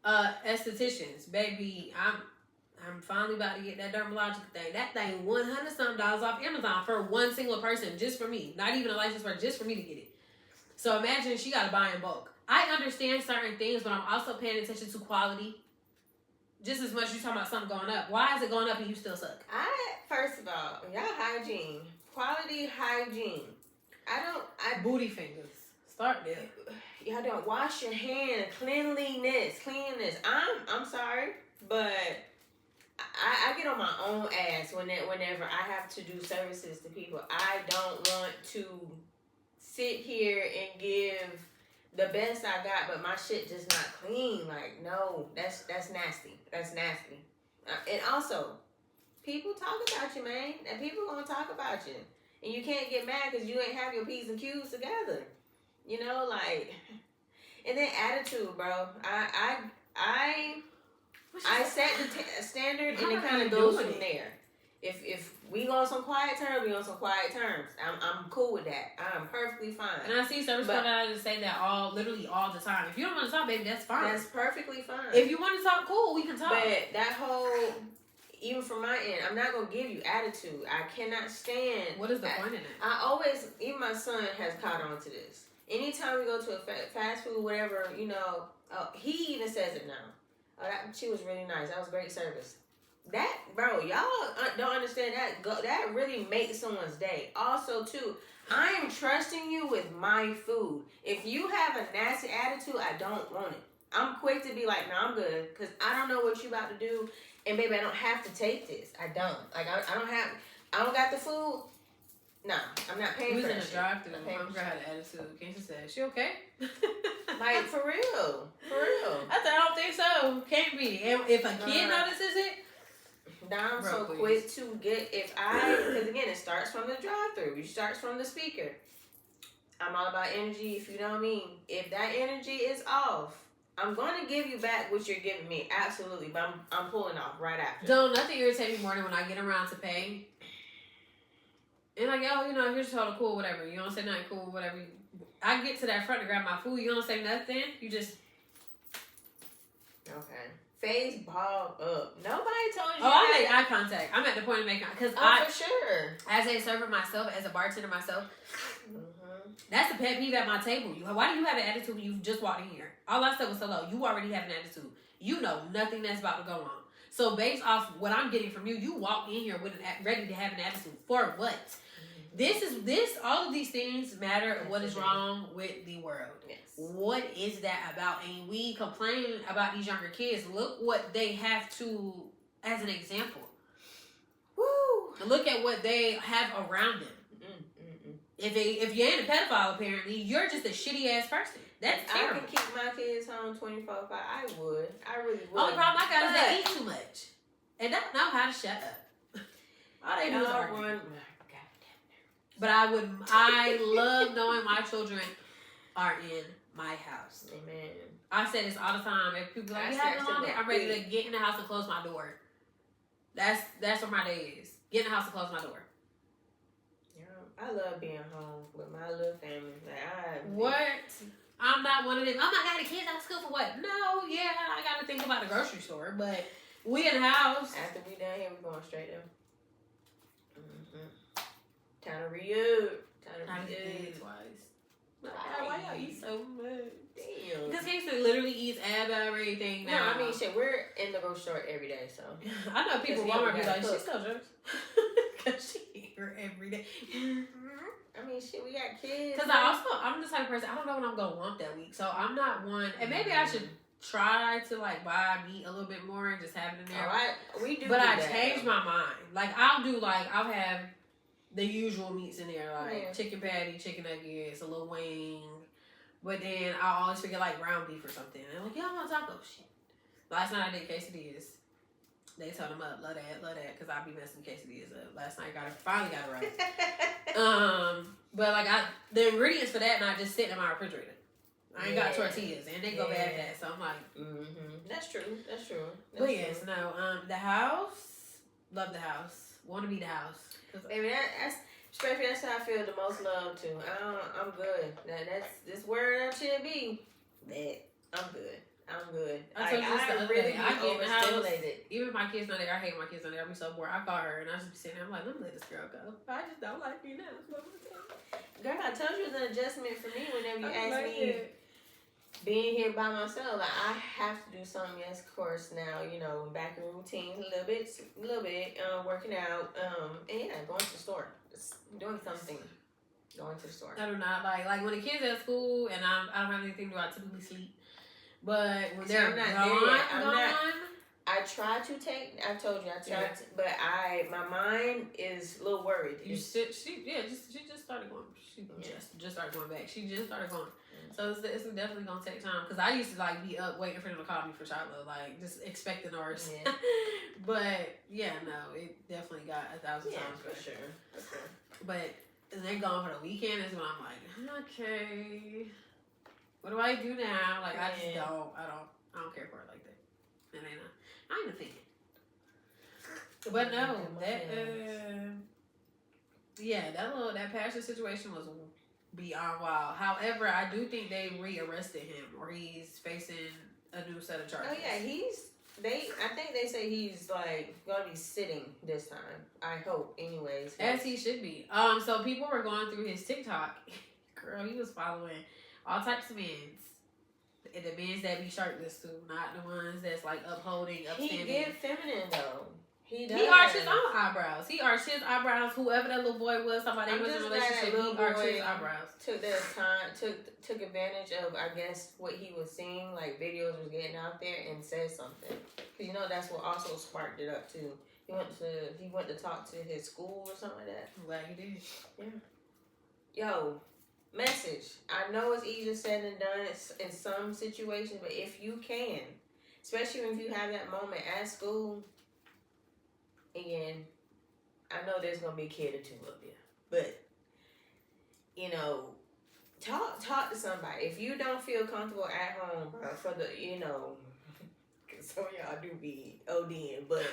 Estheticians, baby, I'm finally about to get that dermatological thing. That thing $100-something off Amazon for one single person, just for me. Not even a licensed person, just for me to get it. So imagine she got to buy in bulk. I understand certain things, but I'm also paying attention to quality. Just as much as you talking about something going up. Why is it going up and you still suck? First of all, y'all hygiene. Quality hygiene. Booty fingers. Start there. Y'all don't wash your hands. Cleanliness. I'm sorry, but I get on my own ass whenever I have to do services to people. I don't want to sit here and give the best I got, but my shit just not clean. Like, no, that's nasty. That's nasty. And also, people talk about you, man. And people gonna talk about you. And you can't get mad because you ain't have your P's and Q's together. You know, like, and then attitude, bro. I set the standard and it kind of goes from there. If we go on some quiet terms, we on some quiet terms. I'm cool with that. I'm perfectly fine. And I see service providers say that literally all the time. If you don't want to talk, baby, that's fine. That's perfectly fine. If you want to talk, cool, we can talk. But that whole, even from my end, I'm not gonna give you attitude. I cannot stand. What is the point in it? I always, even my son has caught on to this. Anytime we go to a fast food, whatever, you know, he even says it now. She was really nice. That was great service. That, bro, y'all don't understand that. That really makes someone's day. Also, too, I am trusting you with my food. If you have a nasty attitude, I don't want it. I'm quick to be like, no, I'm good, because I don't know what you about to do, and baby, I don't have to take this. I don't. Like, I don't got the food. Nah, I'm not paying for that. We was in the drive-thru. My girl had an attitude. Can't you say, she okay? Like, for real. For real. I said, I don't think so. Can't be. And if a kid notices it, now I'm so quick to get, because again, it starts from the drive-thru. It starts from the speaker. I'm all about energy, if you know what I mean. If that energy is off, I'm going to give you back what you're giving me. Absolutely. But I'm pulling off right after. Don't nothing irritate me more than when I get around to pay. And like, yo, you know, here's your total, cool, whatever. You don't say nothing, cool, whatever. I get to that front to grab my food. You don't say nothing. You just. Okay. Face ball up. Nobody told you. Oh, I make eye contact. I'm at the point of making because for sure. As a server myself, as a bartender myself, that's a pet peeve at my table. Why do you have an attitude when you just walked in here? All I said was hello. You already have an attitude. You know nothing that's about to go on. So based off what I'm getting from you, you walk in here with ready to have an attitude for what? All of these things matter. What is wrong with the world? Yes. What is that about? And we complain about these younger kids. Look what they have to, as an example. Woo! Look at what they have around them. If you ain't a pedophile, apparently, you're just a shitty ass person. That's terrible. I can keep my kids home 24/5. I would. I really would. Only problem I got is they eat too much. And don't know how to shut up. All they do is argue. But I love knowing my children are in my house. Amen. I say this all the time. If people like, I'm ready to get in the house and close my door. That's what my day is. Get in the house and close my door. I love being home with my little family. I'm not one of them. Oh my God, the kids out of school for what? No, yeah, I got to think about the grocery store, but we in the house. After we done here, we going straight there. Time to re-up. Time to eat twice. Why y'all eat so much? Damn. Because Kingston literally eats everything now. No, I mean, shit, we're in the grocery store every day, so. I know people at Walmart be like, she still jokes. Because she eat her every day. I mean, shit, we got kids. Because I'm the type of person, I don't know what I'm going to want that week. So I'm not one, and maybe I should try to like buy meat a little bit more and just have it in there. We do. But I changed my mind. Like I'll have the usual meats in there, like chicken patty, chicken nuggets, a little wing. But then I always forget like ground beef or something. And I'm like, yeah, I want taco shit. Last night I did quesadillas. They told them up, love that, because I be messing quesadillas up. Last night finally got it right. But like the ingredients for that, and I just sit in my refrigerator. I ain't got tortillas, and they go bad at that. So I'm like, That's true. But yes, no. The house, love the house. Want to be the house. Baby, that's how I feel the most love to. I'm good. That's where I should be. That I'm good. I told you this the other day. I get in the house. Even if my kids not there, I hate my kids not there. I be so bored. I call her and I just be sitting there. I'm like, let me let this girl go. I just don't like you now. Girl, I told you it was an adjustment for me whenever you asked me being here by myself. Like I have to do something. Yes, of course. Now back in routine a little bit. Working out. And yeah, going to the store. Just doing something. Going to the store. I do not like when the kids are at school and I don't have anything to do. I typically sleep. But when they're gone, I try to take. I told you I tried, but my mind is a little worried. She just started going. She just started going back. She just started going. So it's definitely gonna take time because I used to like be up waiting for them to call me for Charlotte, like just expecting ours. Yeah. But yeah, no, it definitely got 1,000 times for sure. But they're gone for the weekend is when I'm like, okay, what do I do now? Like I just don't care for it like that. And I ain't even thinking. But no, that passion situation was beyond wild. However, I do think they rearrested him, or he's facing a new set of charges. Oh yeah, I think they say he's like gonna be sitting this time. I hope, anyways. As he should be. So people were going through his TikTok. Girl, he was following all types of men's. And the men's that be shirtless too, not the ones that's like upstanding. He get feminine though. He arched his own eyebrows. He arched his eyebrows. Whoever that little boy was, somebody was in a relationship, he arched his eyebrows. Took their time, took advantage of, I guess, what he was seeing, like videos was getting out there, and said something. Cause you know that's what also sparked it up too. He went to talk to his school or something like that. I'm glad he did. Yeah. Yo, message. I know it's easier said than done in some situations, but if you can, especially if you have that moment at school. Again, I know there's gonna be a kid or two up there, but you know, talk to somebody. If you don't feel comfortable at home, bro, for the cause some of y'all do be ODing, but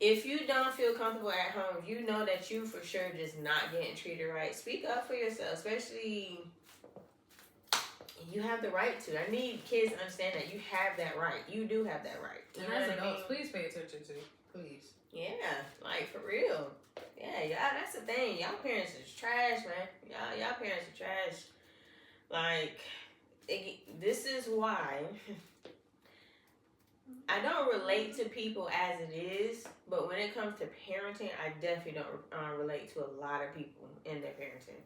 if you don't feel comfortable at home, if you know that you for sure just not getting treated right, speak up for yourself. Especially, you have the right to. I need kids to understand that you have that right. You do have that right. And as adults, please pay attention to. Please. Yeah, like for real. Yeah, y'all. That's the thing. Y'all parents is trash, man. Y'all parents are trash. Like, this is why I don't relate to people as it is. But when it comes to parenting, I definitely don't relate to a lot of people in their parenting.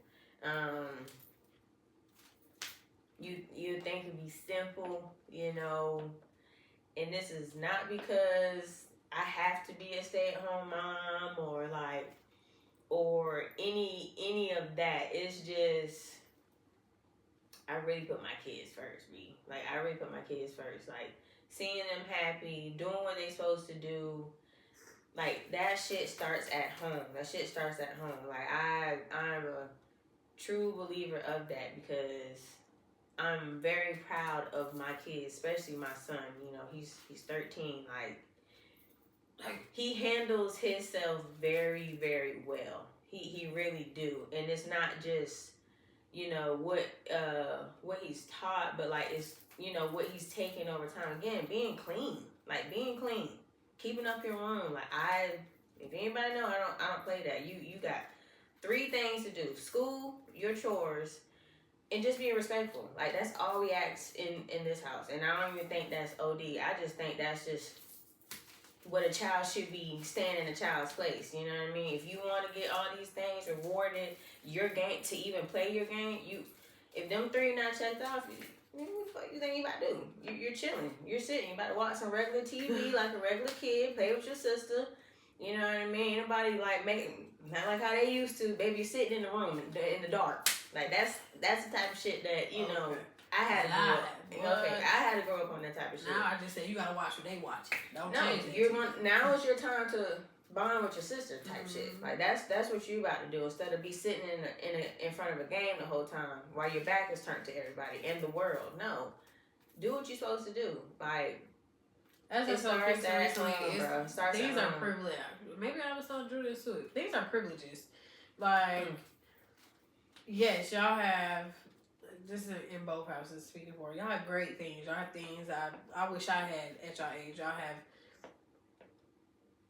You think it'd be simple, and this is not because I have to be a stay-at-home mom or any of that. It's just I really put my kids first, B. Like, I really put my kids first. Like, seeing them happy, doing what they supposed to do. Like, that shit starts at home. Like, I'm a true believer of that because I'm very proud of my kids, especially my son. He's 13. Like he handles himself very, very well. He really do. And it's not just, what he's taught, but like it's, what he's taken over time. Again, being clean. Keeping up your room. Like if anybody know, I don't play that. You got 3 things to do: school, your chores, and just being respectful. Like, that's all we ask in this house. And I don't even think that's OD. I just think that's just what a child should be, stand in a child's place. You know what I mean? If you want to get all these things rewarded, your game, to even play your game, if them 3 not checked off, what the fuck you think you about to do? You're chilling. You're sitting. You about to watch some regular TV like a regular kid, play with your sister. You know what I mean? Nobody not like how they used to, baby sitting in the room in the dark. Like, that's the type of shit that, I had to grow up. Okay, I had to grow up on that type of shit. Now I just say you gotta watch what they watch. Don't change it. Now is your time to bond with your sister type shit. Like, that's what you about to do instead of be sitting in front of a game the whole time while your back is turned to everybody and the world. No, do what you're supposed to do. Like, as I told Chris recently, things are home. privilege. Maybe I was telling Drew this too. Things are privileges. Like, yes, y'all have. This is in both houses, speaking for y'all have great things. Y'all have things I wish I had at y'all age. Y'all have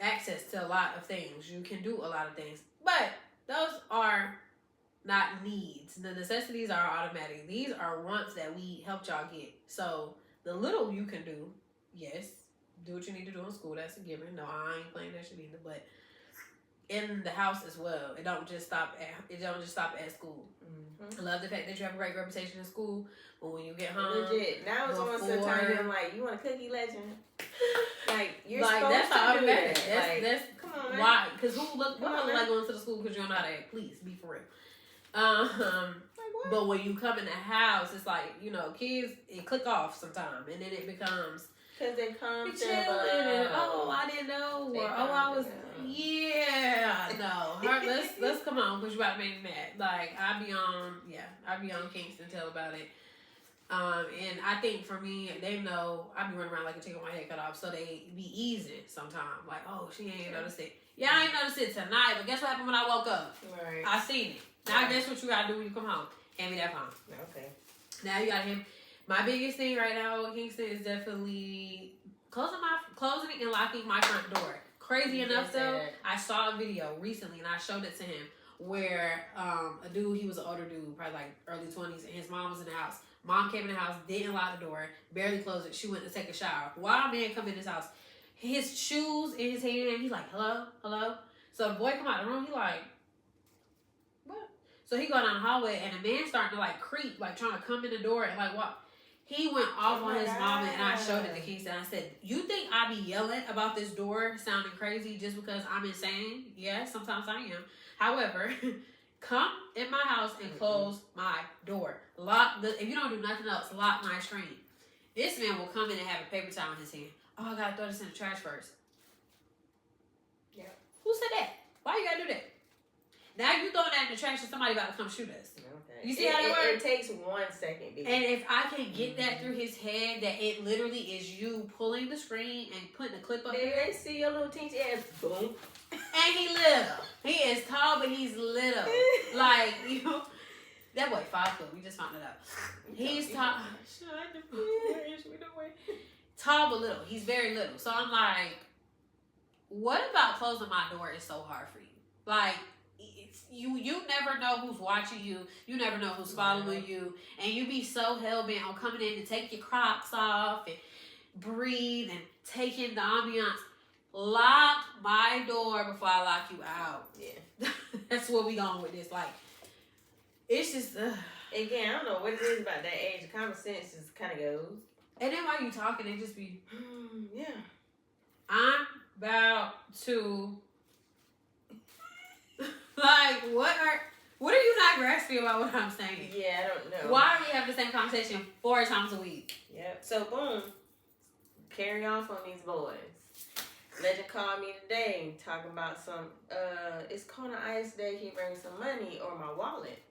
access to a lot of things. You can do a lot of things. But those are not needs. The necessities are automatic. These are wants that we helped y'all get. So the little you can do, yes, do what you need to do in school. That's a given. No, I ain't playing that shit either. But in the house as well. It don't just stop at school. I love the fact that you have a great reputation in school, but when you get home, legit. Now it's almost the time I'm like, you want a cookie legend? Like, you're like, supposed that's to do automatic. that. That's come on, man. Why? Because who look like going to the school because you don't know how to act? Please be for real. But when you come in the house, it's like, kids, it click off sometime, and then it becomes. Because they come to I didn't know. Or, I was, no. Let's come on, because you about to make me mad. Like, I be on Kingston Tell about it. And I think for me, they know I be running around like a chicken with my head cut off, so they be easing sometimes. Like, oh, she ain't noticed it. Yeah, I ain't noticed it tonight, but guess what happened when I woke up? Right. I seen it. Now guess what you gotta do when you come home? Hand me that phone. Okay. Now you got him. My biggest thing right now with Kingston is definitely closing and locking my front door. Crazy enough though, I saw a video recently and I showed it to him where a dude, he was an older dude, probably like early 20s, and his mom was in the house. Mom came in the house, didn't lock the door, barely closed it. She went to take a shower. While man come in his house, his shoes in his hand, he's like, hello, hello. So the boy come out of the room, he like, what? So he go down the hallway and the man starting to like creep, like trying to come in the door and like walk. He went off on his mama and I showed it to Kingston. I said, you think I be yelling about this door sounding crazy just because I'm insane? Yeah, sometimes I am. However, come in my house and close my door. If you don't do nothing else, lock my screen. This man will come in and have a paper towel in his hand. Oh, I gotta throw this in the trash first. Yeah. Who said that? Why you gotta do that? Now you throwing that in the trash and somebody about to come shoot us. Okay. You see how that It works? takes 1 second. Baby. And if I can get that through his head, that it literally is you pulling the screen and putting the clip up there. They see your little teeny ass, boom. And he little. He is tall, but he's little. Like, you know, that boy 5 foot. We just found it out. He's tall. Tall but little. He's very little. So I'm like, what about closing my door is so hard for you? Like, you never know who's watching you. You never know who's following you. And you be so hell-bent on coming in to take your Crocs off and breathe and take in the ambiance. Lock my door before I lock you out. Yeah. That's where we going with this. Like, it's just... Again, I don't know what it is about that age. The common sense just kind of goes. And then while you talking, it just be... Yeah. I'm about to... Like, what are you not grasping about what I'm saying? Yeah, I don't know. Why do we have the same conversation 4 times a week? Yep. So, boom. Carry off on these boys. Legend called me today talking about some, it's Kona Ice Day. Can you bring some money or my wallet?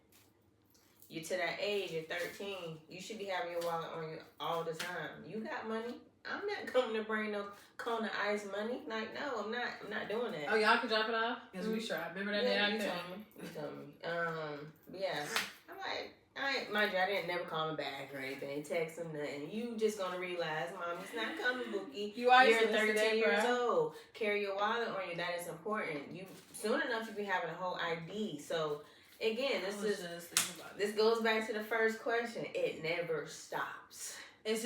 You're to that age, you're 13. You should be having your wallet on you all the time. You got money. I'm not coming to bring no Kona Ice money. Like, no, I'm not doing that. Oh, y'all can drop it off? Because we sure. I remember that day I You told me. But yeah. I'm like, mind you, I didn't never call him back or anything, text him nothing. You just gonna realize, Mommy's not coming, Bookie. You're 13 years old. Carry your wallet on you. That is important. You soon enough you be having a whole ID. So again, this goes back to the first question. It never stops. It's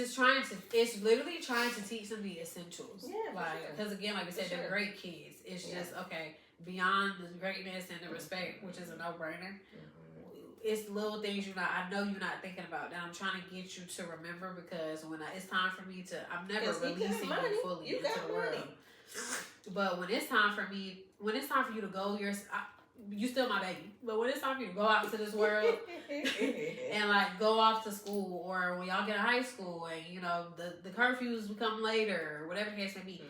literally trying to teach them the essentials. Yeah, like, because again, like we said, they're great kids. It's just, okay, beyond the greatness and the respect, which is a no-brainer. It's little things I know you're not thinking about that I'm trying to get you to remember, because when it's time for me to, I'm never releasing you fully into the world. But when it's time for you to go, you still my baby. But when it's time for you to go out into this world and like go off to school, or when y'all get to high school and you know the curfews become later or whatever the case may be,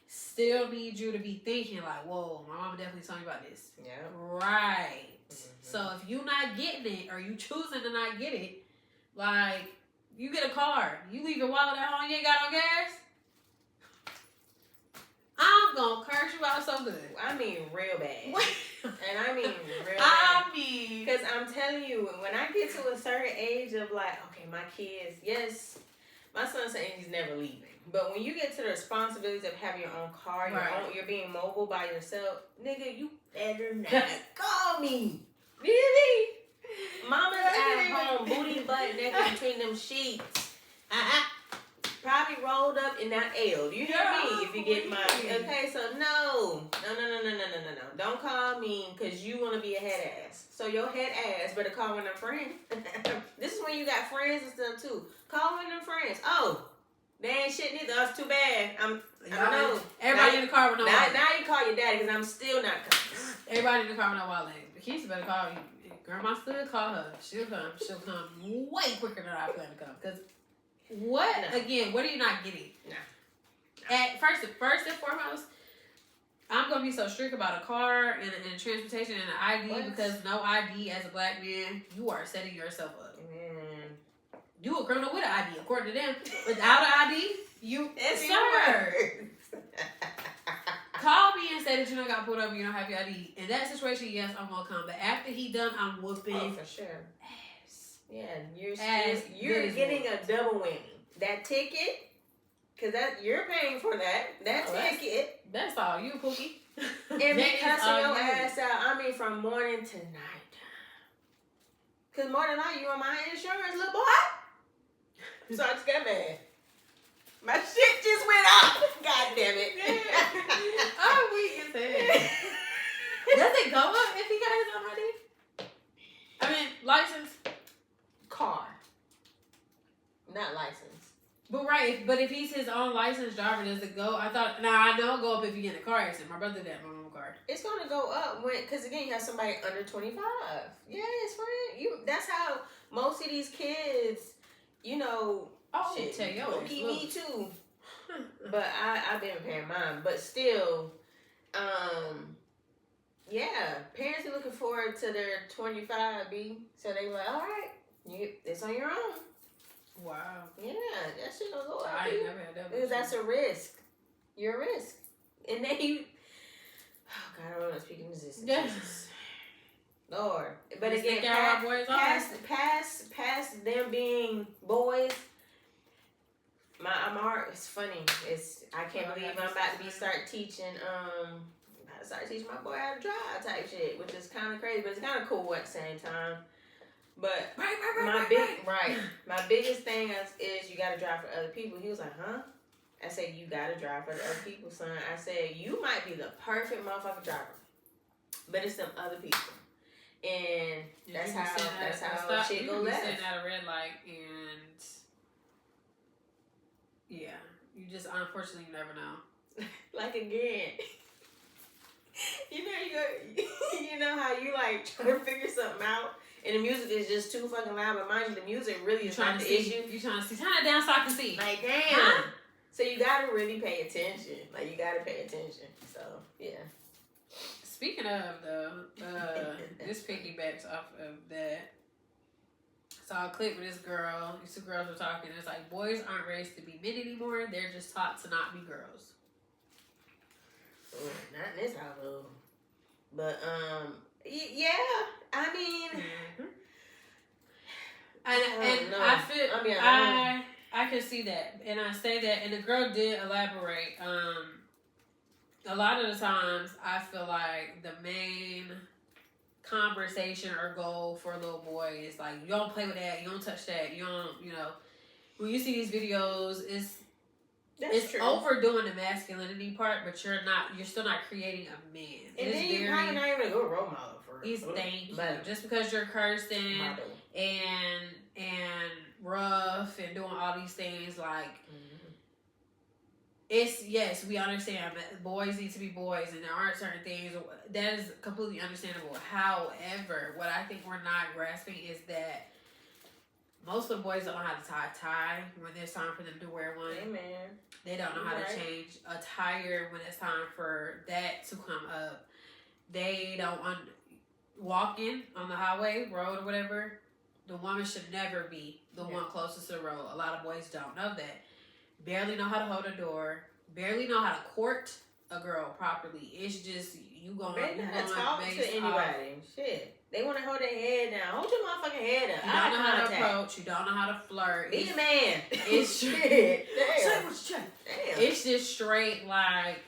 still need you to be thinking like, whoa, my mama definitely told me about this. Yeah. Right. So if you not getting it, or you choosing to not get it, like, you get a car, you leave your wallet at home, you ain't got no gas, I'm gonna curse you out so good. I mean real bad. And I mean real bad. I mean, because I'm telling you, when I get to a certain age of like, okay, my kids, yes, my son saying he's never leaving. But when you get to the responsibilities of having your own car, you're being mobile by yourself, nigga, you better not call me. Really? Mama's at home, booty butt naked between them sheets. Probably rolled up in that L. Do you hear me? If you get my... Okay, so no. Don't call me because you want to be a head ass. So your head ass better call one of them friends. This is when you got friends and stuff too. Call one of them friends. Oh, they ain't shit neither. That's too bad. I don't know. Everybody in the car with no wallet. Now you call your daddy because I'm still not coming. Everybody in the car with no wallet. The kids better call you. Grandma still call her. She'll come. She'll come way quicker than I plan to come. Because again, what are you not getting? At first and foremost, I'm going to be so strict about a car and transportation and an ID because no ID as a black man, you are setting yourself up. You a criminal with an ID, according to them. Without an ID, you, sir. Call me and say that you don't got pulled over, you don't have your ID. In that situation, yes, I'm gonna come. But after he done, I'm whooping. Oh, for sure. Ass. Yeah, you're Good as getting well. a double whammy. That ticket, because that you're paying for that ticket. That's all you, Pookie. And me cussing your ass out. I mean, from morning to night. Because more than night, you on my insurance, little boy. So I just got mad. My shit just went up. God damn it. I'm weak as hell. Does it go up if he got his own ID? I mean, license? Car. Not license. But right, but if he's his own licensed driver, does it go? I know it'll go up if you get in a car accident. My brother did that in my own car. It's gonna go up because again, you have somebody under 25. Yes, friend. That's how most of these kids, you know. Oh, shit, tell you, low-key me too. But I've been paying mine. But still, yeah, parents are looking forward to their 25B. So they were like, all right, it's on your own. Wow. Yeah, that shit gonna go up. I ain't never had that. Because that's a risk. You're a risk. And then you, oh God, I don't want to speak in existence. Yes. Lord. But Just again, think our boys are. past them being boys, it's funny. I can't believe I'm about to start teaching my boy how to drive type shit, which is kind of crazy, but it's kind of cool at the same time. But my biggest thing is you got to drive for other people. He was like, huh? I said, you got to drive for the other people, son. I said, you might be the perfect motherfucking driver, but it's them other people. And that's how shit go left. Sitting at a red light and yeah, you just unfortunately you never know. Like again, you know how you like trying to figure something out. And the music is just too fucking loud. But mind you, the music really is not the issue. You trying to see. Turn it down so I can see. Like, damn. Huh? So you gotta really pay attention. Like, you gotta pay attention. So, yeah. Speaking of, though, this piggybacks off of that. Saw a clip with this girl. These two girls were talking. It's like, boys aren't raised to be men anymore. They're just taught to not be girls. Ooh, not in this household. But, yeah, I mean, I can see that, and I say that, and the girl did elaborate. A lot of the times, I feel like the main conversation or goal for a little boy is like, you don't play with that, you don't touch that, you don't, when you see these videos, it's true. overdoing the masculinity part, but you're still not creating a man. And then you probably not even a good role model for it. Thank you. Just because you're cursing and rough and doing all these things, like, yes, we understand that boys need to be boys and there aren't certain things. That is completely understandable. However, what I think we're not grasping is that most of the boys don't know how to tie a tie when there's time for them to wear one. Amen. They don't know how to change a tire when it's time for that to come up. They don't walking on the highway, road, or whatever. The woman should never be the one closest to the road. A lot of boys don't know that. Barely know how to hold a door. Barely know how to court a girl properly. It's just you going to talk to anybody. Shit. They want to hold their head down. Hold your motherfucking head up. You don't know how to approach. You don't know how to flirt. Be a man. It's straight. Damn. It's just straight like,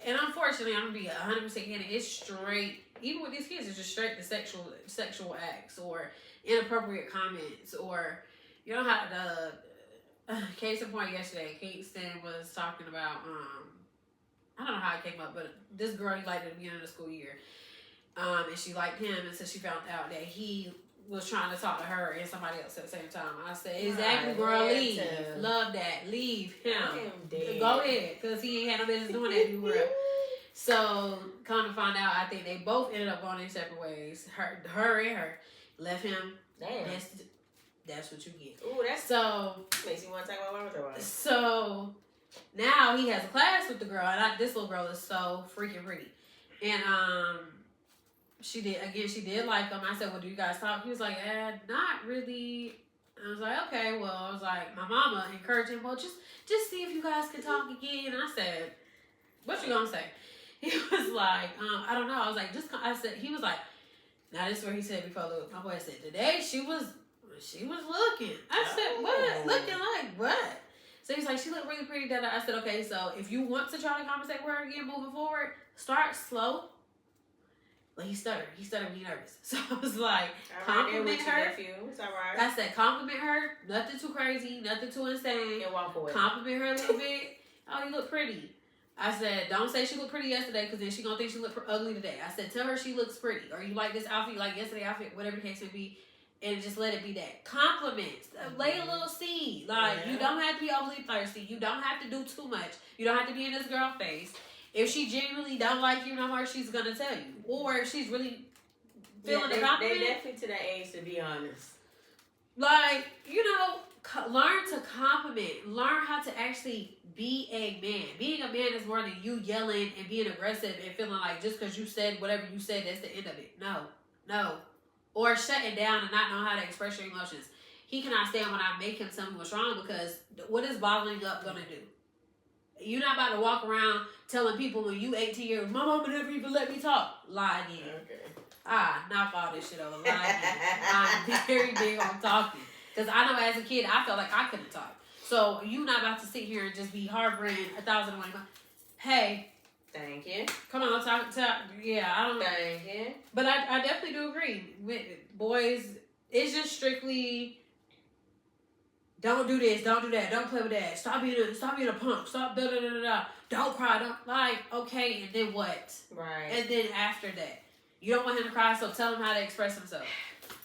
and unfortunately, I'm gonna be 100% candid. It's straight. Even with these kids, it's just straight the sexual acts or inappropriate comments or how the case in point yesterday. Kingston was talking about I don't know how it came up, but this girl he liked at the beginning of the school year. And she liked him, and so she found out that he was trying to talk to her and somebody else at the same time. I said, exactly, girl, leave. Love that. Leave him. Go ahead, because he ain't had no business doing that if you were. So, come to find out, I think they both ended up going their separate ways. Her and her left him. Damn. That's what you get. Ooh, so makes you want to talk about what. So, now he has a class with the girl, and this little girl is so freaking pretty. And, she did like him. I said, well, do you guys talk? He was like, not really. I was like, okay, well, I was like, my mama encouraged him, well, just see if you guys can talk again. And I said, what you gonna say? He was like, I don't know. I was like, he was like, now this is where he said before, look, my boy said, today she was looking. I said, what? Looking like what? So he's like, she looked really pretty. I said, okay, so if you want to try to conversate with her again moving forward, start slow. But he stuttered. He started being nervous. So I was like, compliment her. It's all right. I said, compliment her. Nothing too crazy. Nothing too insane. And walk away. Compliment her a little bit. Oh, you look pretty. I said, don't say she looked pretty yesterday because then she going to think she looked ugly today. I said, tell her she looks pretty. Or you like this outfit, you like yesterday outfit, whatever the case may be. And just let it be that. Compliments. Lay a little seed. Like, you don't have to be overly thirsty. You don't have to do too much. You don't have to be in this girl face. If she genuinely don't like you no more, she's going to tell you. Or if she's really feeling the compliment. They definitely to that age, to be honest. Like, you know, learn to compliment. Learn how to actually be a man. Being a man is more than you yelling and being aggressive and feeling like just because you said whatever you said, that's the end of it. No. Or shutting down and not knowing how to express your emotions. He cannot stand when I make him tell me what's wrong because what is bottling up going to do? You're not about to walk around telling people when you 18 years, my mama never even let me talk. Lie again. Okay. Knock all this shit over. Lie again. I'm very big on talking. Because I know as a kid, I felt like I couldn't talk. So you're not about to sit here and just be harboring 1,001. Hey. Thank you. Come on, talk. Yeah, I don't. Thank you. But I definitely do agree. With boys, it's just strictly don't do this, don't do that, don't play with that. Stop being a punk. Stop da. Don't cry. Don't like. Okay, and then what? Right. And then after that, you don't want him to cry, so tell him how to express himself.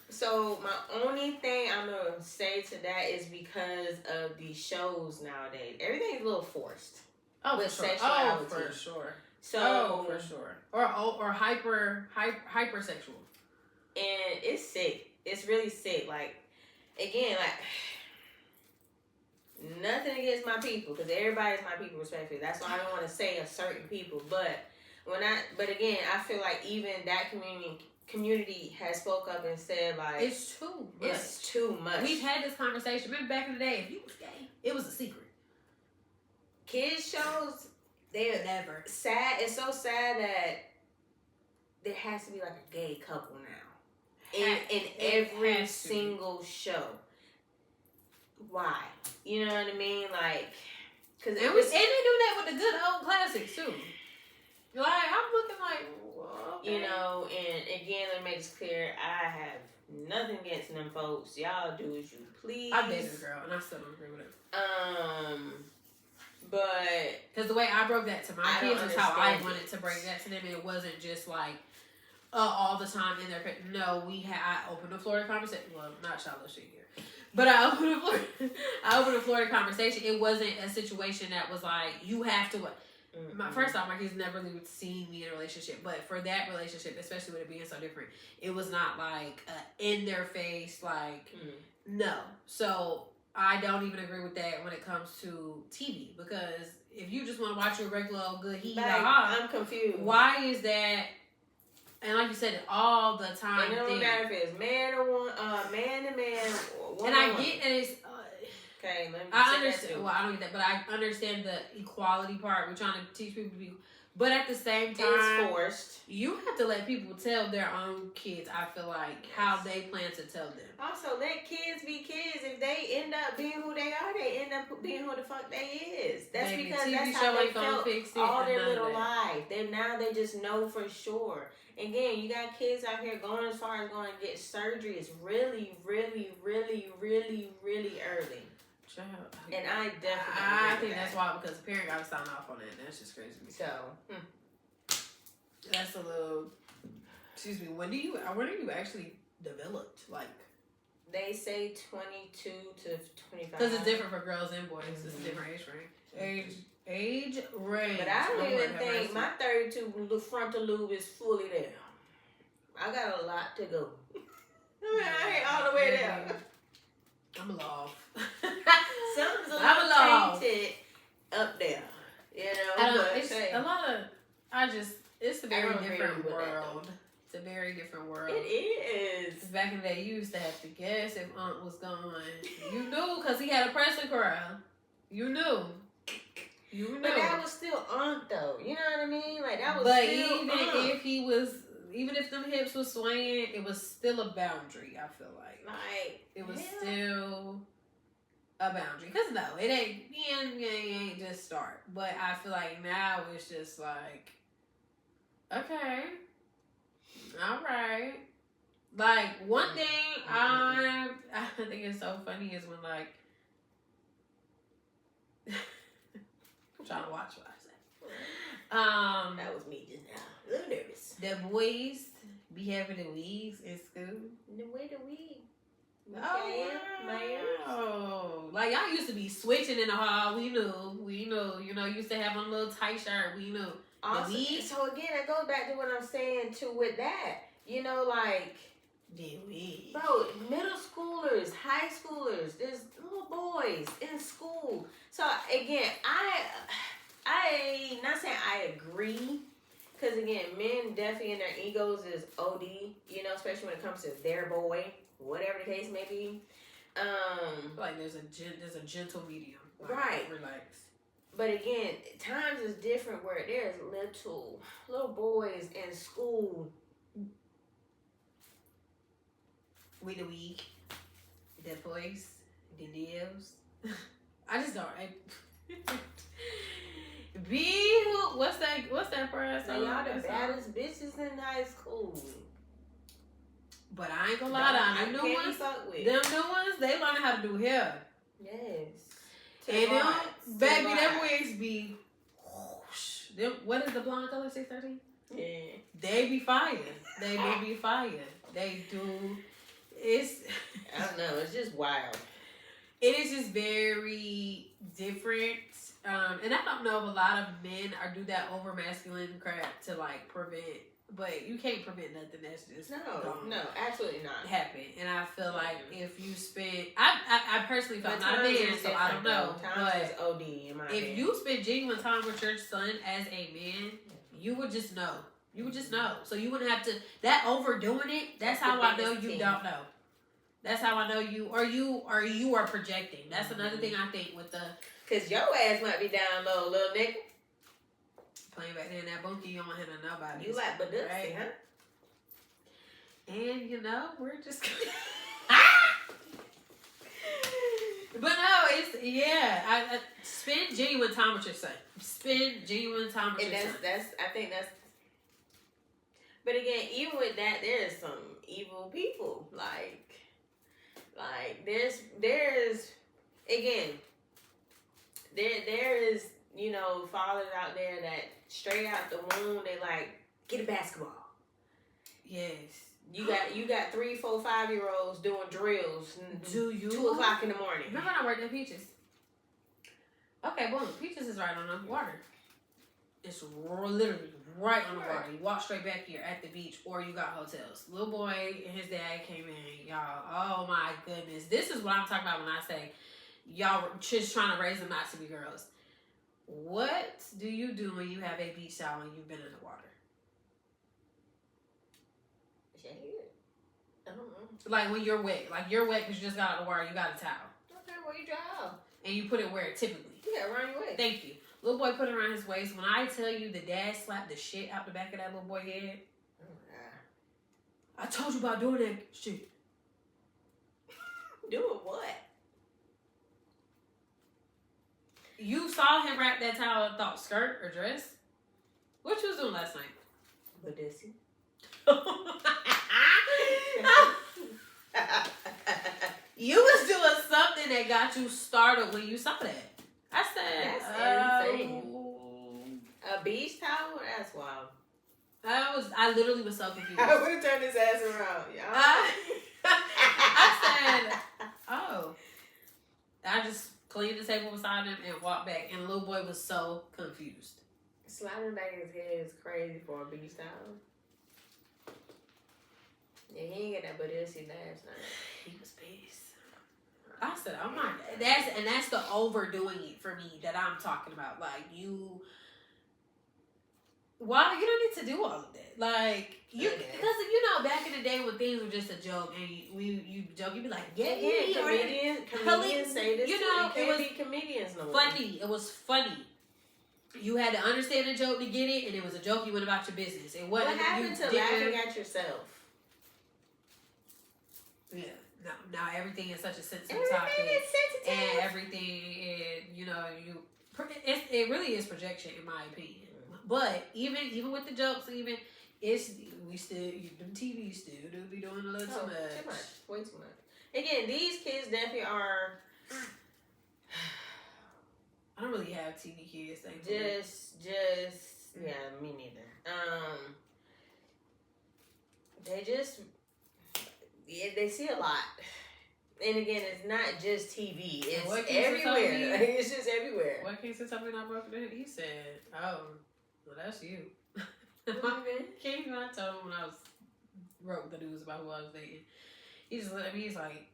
So my only thing I'm gonna say to that is because of these shows nowadays, everything's a little forced. Oh, with for sure. sexuality. Oh, for sure. So, for sure. Or hypersexual. And it's sick. It's really sick. Like, again, like, nothing against my people, because everybody's my people, respectfully. That's why I don't want to say a certain people. But again, I feel like even that community has spoke up and said, like, it's too much. It's too much. We've had this conversation. Remember back in the day, if you was gay, it was a secret. Kids shows, they're never sad. It's so sad that there has to be like a gay couple now in every single show. Why? You know what I mean? Like, cause and they do that with the good old classics too. Like, I'm looking like, well, okay. You know, and again, let me make this clear. I have nothing against them folks. Y'all do as you please. I dated a girl, and I still don't agree with it. But because the way I broke that to my kids is how I wanted to break that to them, and it wasn't just like all the time in their face. No, I opened a Florida conversation. Well, not childish shit here, but I opened a Florida conversation. It wasn't a situation that was like you have to. First off, my kids never really seen me in a relationship, but for that relationship, especially with it being so different, it was not like in their face. Like no, so. I don't even agree with that when it comes to TV, because if you just want to watch your regular old good I'm confused. Why is that? And like you said, all the time. And it don't matter if it's man to man, and I get that it's. Okay, let me. I understand. Well, I don't get that, but I understand the equality part. We're trying to teach people to be. But at the same time, it's forced. You have to let people tell their own kids, I feel like, how they plan to tell them. Also, let kids be kids. If they end up being who they are, they end up being who the fuck they is. That's Maybe because TV that's how they felt all their little life. They just know for sure. Again, you got kids out here going as far as going to get surgery. It's really, really, really, really, really early. And I definitely think that's why, because the parent got to sign off on it. That's just crazy to me. So, that's a little. Excuse me. When are you actually developed? Like, they say 22 to 25. Because it's different for girls and boys. It's a different age range. But I don't even think my 32 frontal lobe is fully there. I got a lot to go. I ain't all the way there. I'm a little off. Something's a little tainted up there. You know, it's a very different world. It's a very different world. It is. Back in the day, you used to have to guess ass if Aunt was gone. You knew because he had a pressing crowd. You knew. You knew. But that was still Aunt though. You know what I mean? Like that was but still even Aunt. if he was, even if them hips was swaying, it was still a boundary. I feel like it was still a boundary. Cause no, it ain't just start. But I feel like now it's just like, okay, all right. Like one thing I think is so funny is when like I'm trying to watch what I say. That was me just now. A little nervous. The boys be having the wigs in school. The way the wig. Oh, like y'all used to be switching in the hall. We knew. You know, used to have on a little tight shirt. We knew. Also, so again, it goes back to what I'm saying too with that. You know, like, bro, middle schoolers, high schoolers, there's little boys in school. So again, I not saying I agree, because again, men definitely in their egos is OD. You know, especially when it comes to their boy, whatever the case may be. Like there's a gentle medium. Like, right. Relax. But again, times is different where there's little boys in school. With the week, the voice, the lives. I just don't. What's that prize? So y'all the baddest bitches in high school. But I ain't gonna lie, them new ones, they learn how to do hair. Yes. And them, baby, them wigs be, whoosh. Them, what is the blonde color, 613? Yeah. They be fire. They be fire. They do. I don't know. It's just wild. It is just very different. And I don't know if a lot of men do that over masculine crap to like prevent, but you can't prevent nothing that's just no, absolutely not happen. And I feel like if you spend, I personally feel I'm not a man, so I don't know. But OD in my if you spend genuine time with your son as a man, you would just know. You would just know. So you wouldn't have to that overdoing it. That's how I know you don't know. That's how I know you are projecting. That's another thing I think with the. Cause your ass might be down low, little nigga. Playing back there in that bunkie, you don't want to handle nobody. You like Badoosie, right? Huh? And you know, we're just. But no, it's I spend genuine time with your son. Spend genuine time with your son. I think that's. But again, even with that, there's some evil people. Like there's again, there is, you know, fathers out there that straight out the womb they like get a basketball. Yes. You got 3, 4, 5-year-olds doing drills. Do you? 2:00 in the morning. Remember when I worked at Peaches? Okay, boom. Peaches is right on the water. It's literally right on the water. You walk straight back here at the beach, or you got hotels. Little boy and his dad came in, y'all. Oh my goodness. This is what I'm talking about when I say y'all just trying to raise them not to be girls. What do you do when you have a beach towel and you've been in the water? I don't know. Like when you're wet. Like you're wet because you just got out of the water, you got a towel. Okay, well you dry out. And you put it where typically. Yeah, around your waist. Thank you. Little boy put it around his waist. When I tell you the dad slapped the shit out the back of that little boy head. Oh, I told you about doing that shit. Doing what? You saw him wrap that towel, thought skirt or dress? What you was doing last night? Badoosie. You was doing something that got you started when you saw that. I said, that's insane. A beach towel? That's wild. I literally was so confused. I would have turned his ass around, y'all. I said, oh. I just cleaned the table beside him and walked back, and the little boy was so confused. Sliding back his head is crazy for a beach towel. Yeah, he ain't get that Badoosie last night. He was pissed. I said, oh my, that's the overdoing it for me that I'm talking about. Like why you don't need to do all of that? Like you, because you know, back in the day when things were just a joke and you joke, you'd be like, comedians say this. You know, it was be comedians no more. Funny. It was funny. You had to understand the joke to get it, and it was a joke. You went about your business. It wasn't. What happened to laughing at yourself? Yeah. Now everything is such a sensitive topic. Everything is sensitive. And everything is, you know, it really is projection in my opinion. But even with the jokes, them TV still do be doing a little too much. Way too much. Again, these kids definitely are. I don't really have TV kids. Yeah, me neither. They see a lot. And again, it's not just TV. It's everywhere. It's just everywhere. What case of something I broke it? He said, "Oh, well, that's you." King, I told him when I wrote the news about who I was dating. He just looked at me. He's like,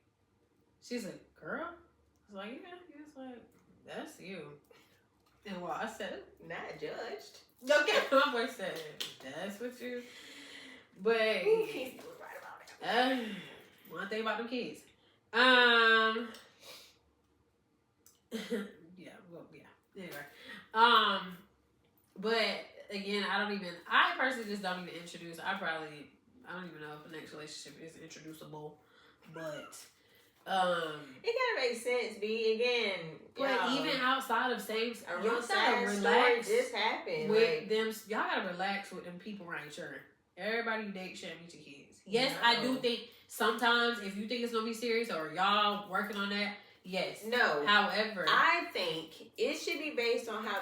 "She's a girl." I was like, "Yeah." He was like, "That's you." And well, I said, "Not judged." Okay, my boy said, "That's what you." But he's right about it. One thing about them kids. Anyway. But again, I personally just don't even introduce. I don't even know if the next relationship is introducible, but it gotta make sense, B. Again, but even outside of same, y'all gotta relax. Just happened with them. Y'all gotta relax with them people around each other. Everybody you date shouldn't meet your kids. Yes, no. I do think sometimes if you think it's gonna be serious or y'all working on that, yes. No. However, I think it should be based on how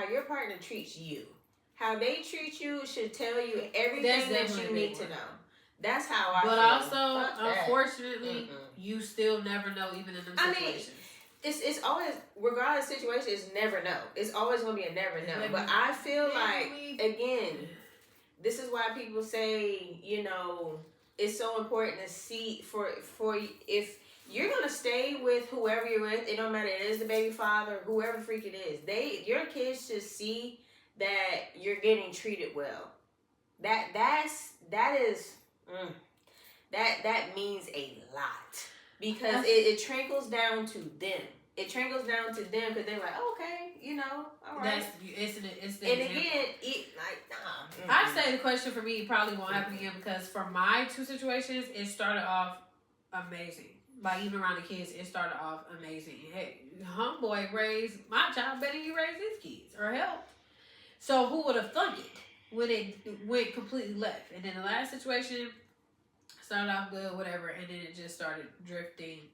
your partner treats you. How they treat you should tell you everything that you need to know. That's how I feel. But also, unfortunately, you still never know even in them situations. It's always, regardless of the situation, it's never know. It's always going to be a never know. But I feel like, again, this is why people say, you know, it's so important to see for if you're going to stay with whoever you're with, it don't matter, it is the baby father, whoever freak it is, your kids should see that you're getting treated well. That means a lot because it trickles down to them. It trickles down to them because they're like, oh, okay, you know, all right. It's and again, nah. I say the question for me probably won't happen again because for my two situations, it started off amazing. Like even around the kids, it started off amazing. Hey, homeboy raised my child better than you raised his kids or helped. So who would have thunk it when it went completely left? And then the last situation started off good, whatever, and then it just started drifting.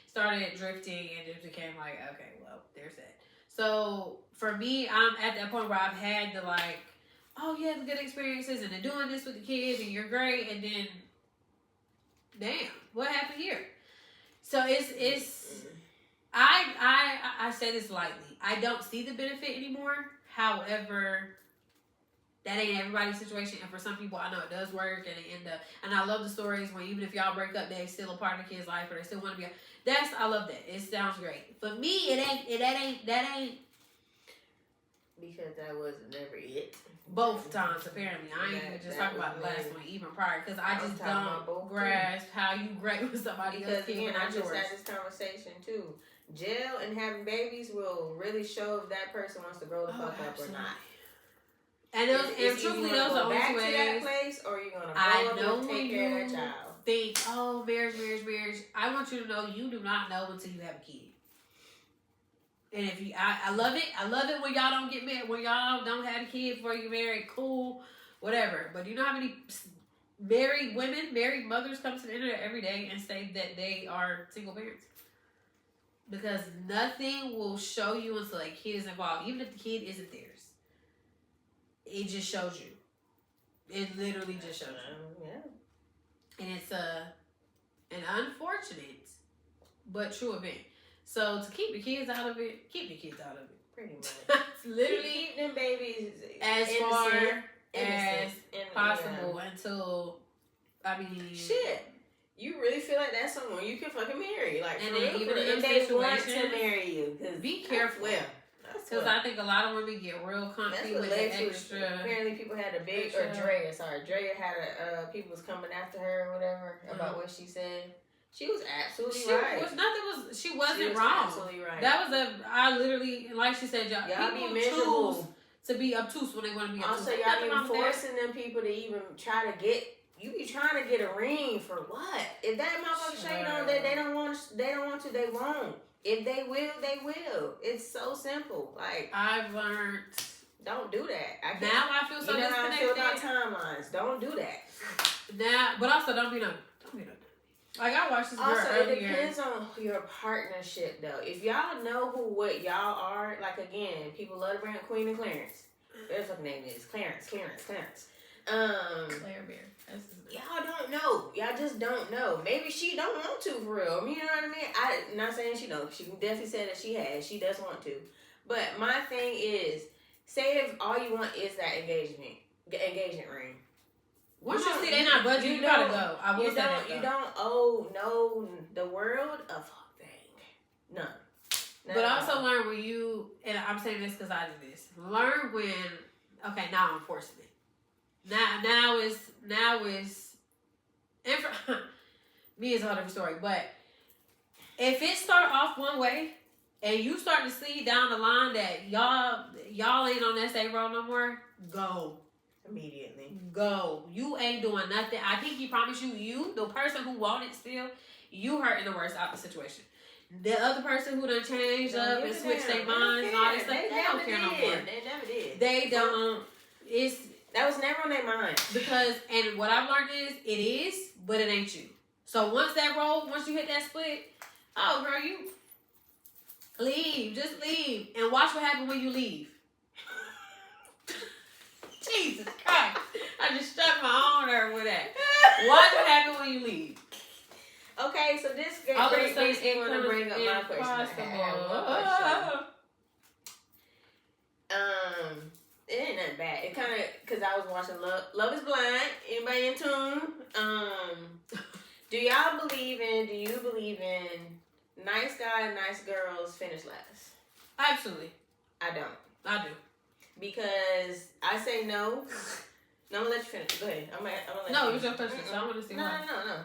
Started drifting and it became like, okay, well, there's that. So for me, I'm at that point where I've had the like, oh yeah, the good experiences and they're doing this with the kids and you're great, and then damn, what happened here? So it's I say this lightly. I don't see the benefit anymore. However, that ain't everybody's situation, and for some people, I know it does work, and they end up. And I love the stories when even if y'all break up, they still a part of the kid's life, or they still want to be. I love that. It sounds great. For me, it ain't. Because that was never it. Both times, apparently. I ain't even just talking about the last one, even prior, because I just don't grasp how you great with somebody else. Because again, I just had this conversation too. Jail and having babies will really show if that person wants to grow the fuck up or not. And truthfully, those are the only ways. To that place, or you're gonna grow up and take care of that child. Think, oh, marriage. I want you to know you do not know until you have a kid. And if I love it. I love it when y'all don't get married, when y'all don't have a kid before you get married. Cool, whatever. But do you know how many married mothers come to the internet every day and say that they are single parents? Because nothing will show you until a kid is involved, even if the kid isn't theirs. It just shows you. It literally just shows you. Yeah. And it's an unfortunate but true event. So to keep the kids out of it, keep the kids out of it. Pretty much. Literally keep them babies as far as possible until, I mean, shit. You really feel like that's someone you can fucking marry, like, and then even if they want to marry you. Be careful. Because I think a lot of women get real comfy with the extra. Apparently, people had a big Drea had people was coming after her or whatever about what she said. She was absolutely right. She wasn't wrong. Absolutely right. That was I literally, like she said, y'all be miserable to be obtuse when they want to be obtuse. Also, y'all be forcing them people to even try to get. You be trying to get a ring for what? If that motherfucker shade on that they don't want to, they won't. If they will, they will. It's so simple. Like I've learned, don't do that. Now I feel so disconnected. How I feel about timelines. Don't do that. Now, but also don't be no. Like I watched this girl earlier. It depends on your partnership though. If y'all know what y'all are, like again, people love to bring up Queen and Clarence. There's what the name is. Clarence. Claire Bear. Y'all don't know. Y'all just don't know. Maybe she don't want to for real. You know what I mean? I'm not saying she don't. She definitely said that she has. She does want to. But my thing is, say if all you want is that engagement ring. Once you see they're not budging, you gotta go. I will say that. You don't owe the world a fuck thing. None. But also learn when you, and I'm saying this because I do this. Learn when, okay, now I'm forcing it. Now is me is a whole different story. But if it start off one way and you start to see down the line that y'all ain't on that same road no more, go. Immediately. Go. You ain't doing nothing. I think he promised you, the person who wanted still, you hurting the worst out of the situation. The other person who done changed up and switched their minds and all this stuff, they don't care no more. They never did. They don't. That was never on their mind. Because, and what I've learned is, it is, but it ain't you. So once you hit that split, oh girl, you leave. Just leave. And watch what happens when you leave. Jesus Christ. I just struck my own nerve with that. Watch what happens when you leave. Okay, so this makes me want to bring up my question. It ain't nothing bad. It kind of, because I was watching Love is Blind. Anybody in tune? Do you believe in nice guy, nice girls finish last? Absolutely. I don't. I do. Because I say no. No, I'm going to let you finish. Go ahead. I'm gonna let you. No, it was your question, so I want to see why. No.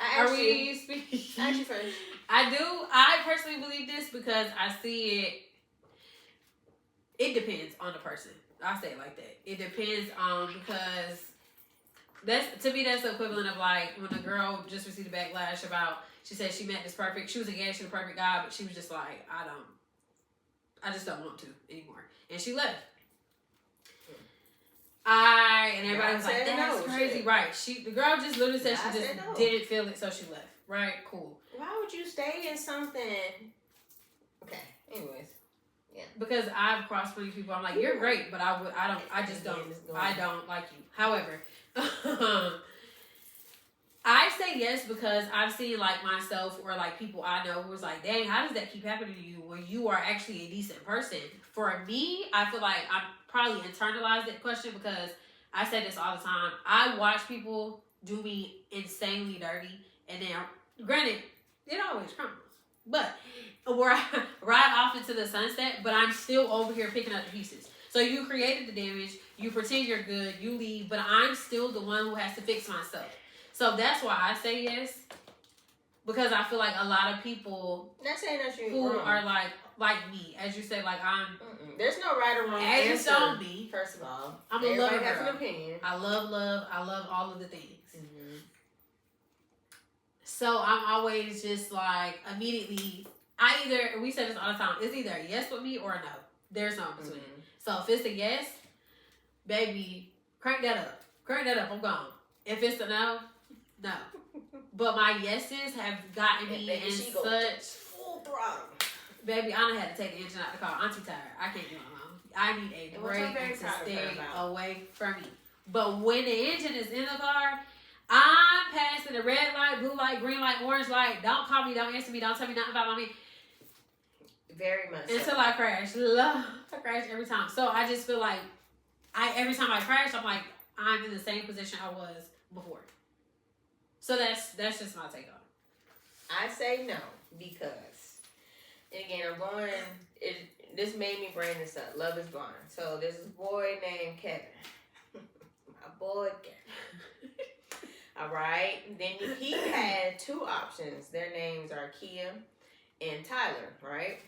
Are we speaking? Ask you first. I do. I personally believe this because I see it. It depends on the person. I say it like that. It depends on, because that's, to me, that's the equivalent of like when a girl just received a backlash about, she said she met this perfect, she was engaged to the perfect guy, but she was just like, I just don't want to anymore. And she left. And everybody was like, that's crazy. Shit. Right. The girl just literally said she just didn't feel it, so she left. Right? Cool. Why would you stay in something? Okay. Anyways. Yeah. Because I've crossed plenty of people. I'm like, you're great, but I just don't like you. However, I say yes because I've seen like myself or like people I know who was like, dang, how does that keep happening to you when you are actually a decent person? For me, I feel like I probably internalized that question because I say this all the time. I watch people do me insanely dirty, and then, granted, it always crumbles. But where I ride off into the sunset, but I'm still over here picking up the pieces. So you created the damage, you pretend you're good, you leave, but I'm still the one who has to fix myself. So that's why I say yes. Because I feel like a lot of people who are like me, as you say, like I'm. There's no right or wrong answer. As you don't be. First of all, I'm a lover girl. An opinion. I love love. I love all of the things. Mm-hmm. So I'm always just like immediately. We say this all the time. It's either a yes with me or a no. There's no in between. Mm-hmm. So if it's a yes, baby, crank that up. Crank that up. I'm gone. If it's a no, no. But my yeses have gotten me in such full throttle. Baby, I done had to take the engine out the car. I'm too tired. I can't do it alone. I need a break and to stay away from me. But when the engine is in the car, I'm passing the red light, blue light, green light, orange light. Don't call me. Don't answer me. Don't tell me nothing about me. Very much. Until I crash. I crash every time. So I just feel like every time I crash, I'm like, I'm in the same position I was before. So that's just my take on it. I say no because And again, this made me bring this up. Love is blind. So there's this boy named Kevin. My boy Kevin. All right. Then he had two options. Their names are Kia and Tyler, right?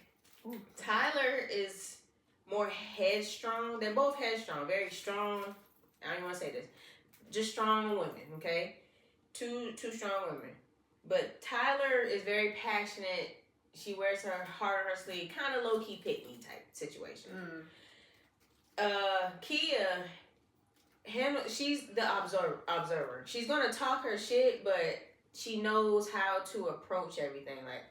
Ooh. Tyler is more headstrong. They're both headstrong, very strong. I don't even want to say this. Just strong women, okay? Two strong women. But Tyler is very passionate. She wears her heart on her sleeve, kind of low-key pick-me type situation. Kia, she's the observer. She's gonna talk her shit, but she knows how to approach everything. Like,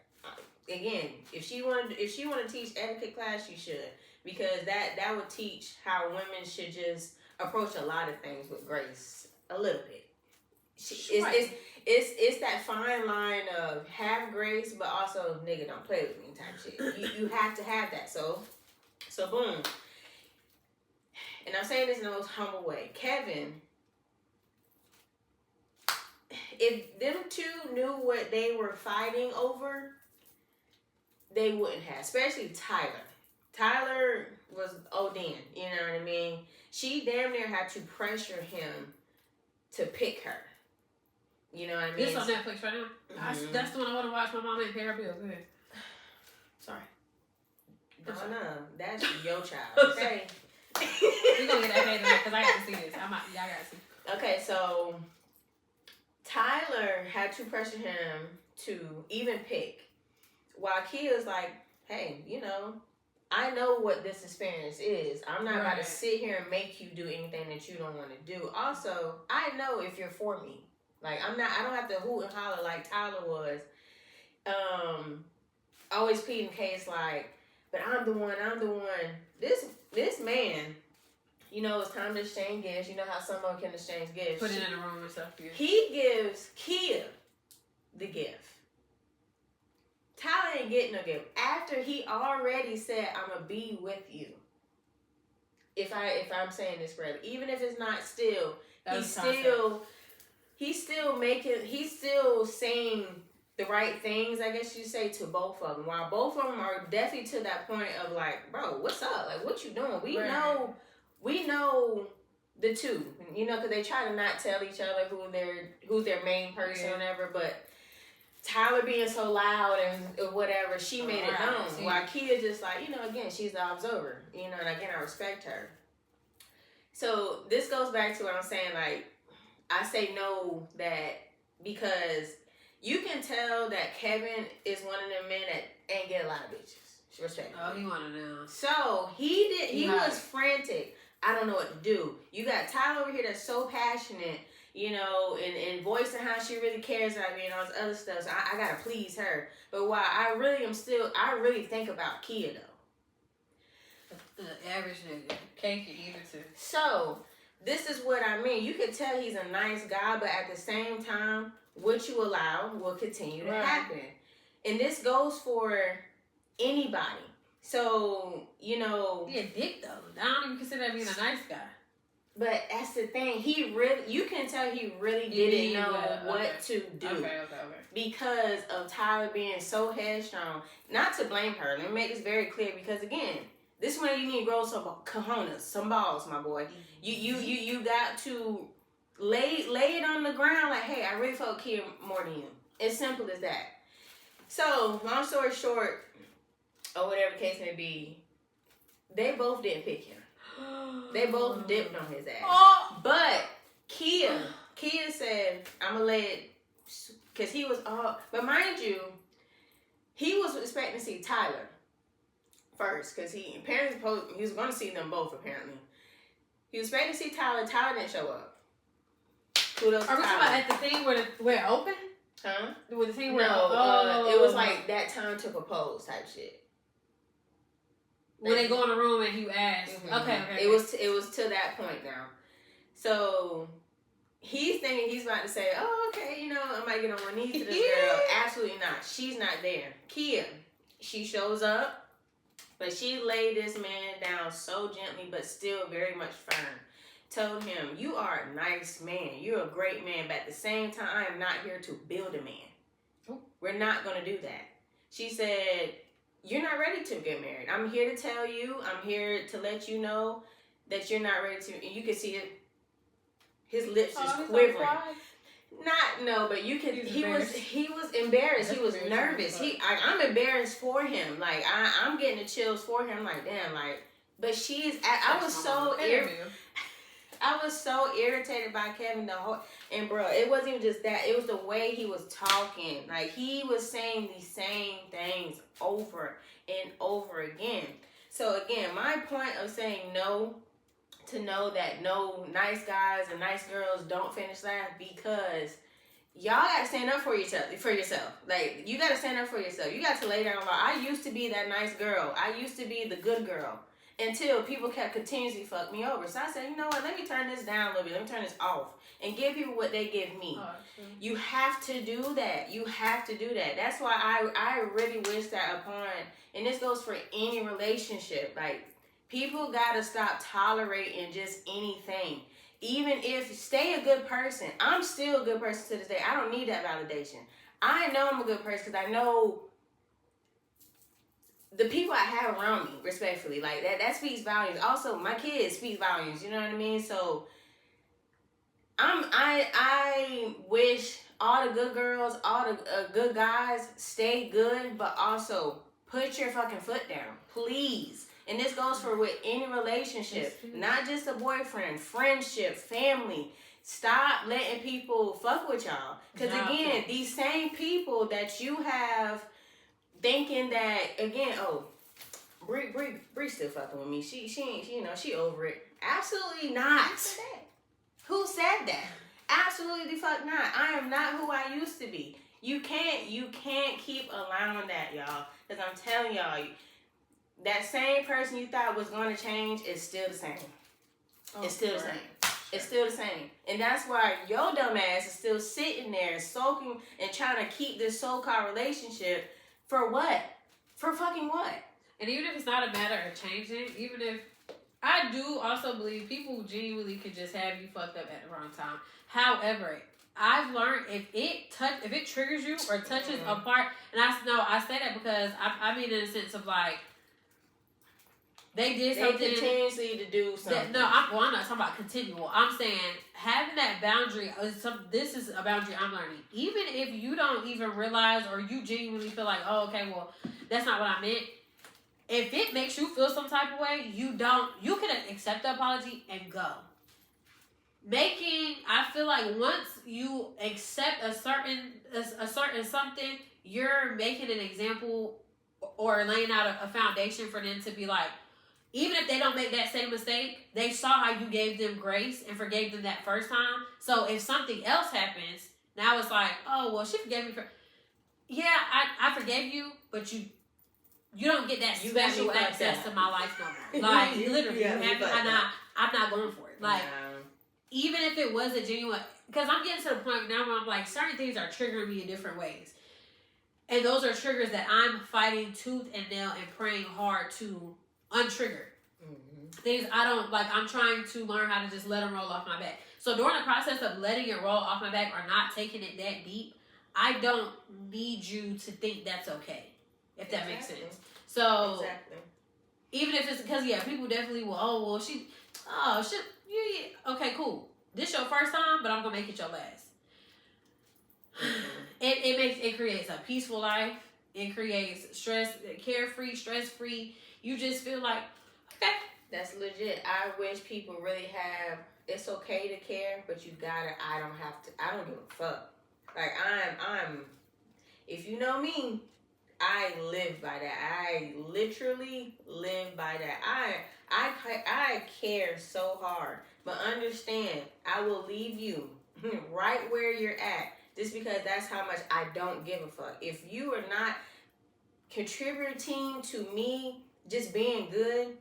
again, if she want to teach etiquette class, she should, because that would teach how women should just approach a lot of things with grace, a little bit. It's that fine line of have grace, but also nigga don't play with me type shit. You have to have that. So boom. And I'm saying this in the most humble way. Kevin, if them two knew what they were fighting over, they wouldn't have. Especially Tyler. Tyler was OD'ing, you know what I mean? She damn near had to pressure him to pick her. You know what I mean? This on Netflix right now? Mm-hmm. That's the one I want to watch. My mom ain't pay her bills. Go ahead. Sorry. No, that's your child. Okay. We're going to get that paid because I got to see this. Y'all got to see. Okay, so Tyler had to pressure him to even pick. While Kia's like, hey, you know, I know what this experience is. I'm not about to sit here and make you do anything that you don't want to do. Also, I know if you're for me. Like, I don't have to hoot and holler like Tyler was. Always pleading case like, but I'm the one. This man, you know, it's time to exchange gifts. You know how someone can exchange gifts. Put it in a room and stuff. Yeah. He gives Kia the gift. Tyler ain't getting no gift. After he already said, I'm going to be with you. If I'm saying this correctly. Even if it's not still, he's still saying the right things, I guess you say, to both of them. While both of them are definitely to that point of like, bro, what's up? Like, what you doing? We know the two, you know, because they try to not tell each other who's their main person or whatever, but Tyler being so loud and whatever, she made it known. While Kia just like, you know, again, she's the observer, you know, and again, I respect her. So this goes back to what I'm saying, like, I say no that because you can tell that Kevin is one of them men that ain't get a lot of bitches. Respect. Oh, he one of them. So he was frantic. I don't know what to do. You got Tyler over here that's so passionate, you know, and voicing how she really cares about me and all this other stuff. So I gotta please her. But while I really think about Kia though. The average nigga can't get either two. So this is what I mean. You can tell he's a nice guy, but at the same time, what you allow will continue to happen. And this goes for anybody. So, you know. He a dick though. I don't even consider that being a nice guy. But that's the thing. You can tell he really didn't know what to do. Okay. Because of Tyler being so headstrong. Not to blame her. Let me make this very clear because again, this is when you need to grow some cojones, some balls, my boy. You got to lay it on the ground like, hey, I really felt Kia more than you. As simple as that. So, long story short, or whatever the case may be, they both didn't pick him. They both dipped on his ass. But Kia said, I'm going to let it, because he was but mind you, he was expecting to see Tyler first, because he was going to see them both, apparently. He was expecting to see Tyler. Tyler didn't show up. Kudos to Tyler. Are we talking about at the thing where it open? Huh? With the thing where it was like that time to propose type shit. When they go in the room and you ask. Mm-hmm. Okay. It was to that point now. So he's thinking he's about to say, oh, okay, you know, I might get on my knees to this girl. Absolutely not. She's not there. Kia, she shows up, but she laid this man down so gently, but still very much firm. Told him, you are a nice man. You're a great man, but at the same time, I am not here to build a man. We're not going to do that. She said, you're not ready to get married. I'm here to tell you. I'm here to let you know that you're not ready to. And you can see it. His lips is quivering. But you can. He was embarrassed. He was nervous. I'm embarrassed for him. Like I'm getting the chills for him. Like damn. Like, but I was so I was so irritated by Kevin and bro, it wasn't even just that. It was the way he was talking. Like he was saying the same things over and over again. So again, my point of saying no, to know that no nice guys and nice girls don't finish last, because y'all gotta stand up for yourself. Like you gotta stand up for yourself. You got to lay down law. I used to be that nice girl. I used to be the good girl. Until people kept continuously fuck me over. So I said, you know what, let me turn this down a little bit. Let me turn this off. And give people what they give me. You have to do that. You have to do that. That's why I really wish that upon, and this goes for any relationship, like, people gotta stop tolerating just anything. Even if, stay a good person. I'm still a good person to this day. I don't need that validation. I know I'm a good person because I know the people I have around me, respectfully, like that speaks volumes. Also, my kids speak volumes. You know what I mean? So, I wish all the good girls, all the good guys stay good, but also put your fucking foot down, please. And this goes for with any relationship, not just a boyfriend, friendship, family. Stop letting people fuck with y'all, because again, these same people that you have. Thinking that again, Bree still fucking with me. She ain't, you know, she over it. Absolutely not. Who said that? Absolutely the fuck not. I am not who I used to be. You can't keep allowing that, y'all. Because I'm telling y'all, that same person you thought was going to change is still the same. It's still the same. It's still the same. And that's why your dumb ass is still sitting there soaking and trying to keep this so-called relationship. For what? For fucking what? And even if it's not a matter of changing, even if I do also believe people genuinely could just have you fucked up at the wrong time. However, I've learned if it triggers you or touches a part, and I say that because I mean in the sense of like they did something. They continuously to do something. I'm not talking about continual. I'm saying having that boundary. This is a boundary I'm learning. Even if you don't even realize or you genuinely feel like, oh, okay, well, that's not what I meant. If it makes you feel some type of way, you can accept the apology and go. I feel like once you accept a certain something, you're making an example or laying out a foundation for them to be like, even if they don't make that same mistake, they saw how you gave them grace and forgave them that first time. So if something else happens, now it's like, oh, well, she forgave me yeah, I forgave you, but you don't get that special access to my life no more. Like, literally, I'm not going for it. Like, even if it was a genuine, because I'm getting to the point now where I'm like, certain things are triggering me in different ways. And those are triggers that I'm fighting tooth and nail and praying hard to untrigger. Things I don't like. I'm trying to learn how to just let them roll off my back. So during the process of letting it roll off my back or not taking it that deep, I don't need you to think that's okay. If that makes sense. So even if it's because people definitely will. Okay, cool. This your first time, but I'm gonna make it your last. It creates a peaceful life. It creates carefree, stress-free. You just feel like, okay. That's legit. I wish people really have, it's okay to care, but I don't have to, I don't give a fuck. Like, if you know me, I live by that. I literally live by that. I care so hard, but understand, I will leave you right where you're at, just because that's how much I don't give a fuck. If you are not contributing to me just being good,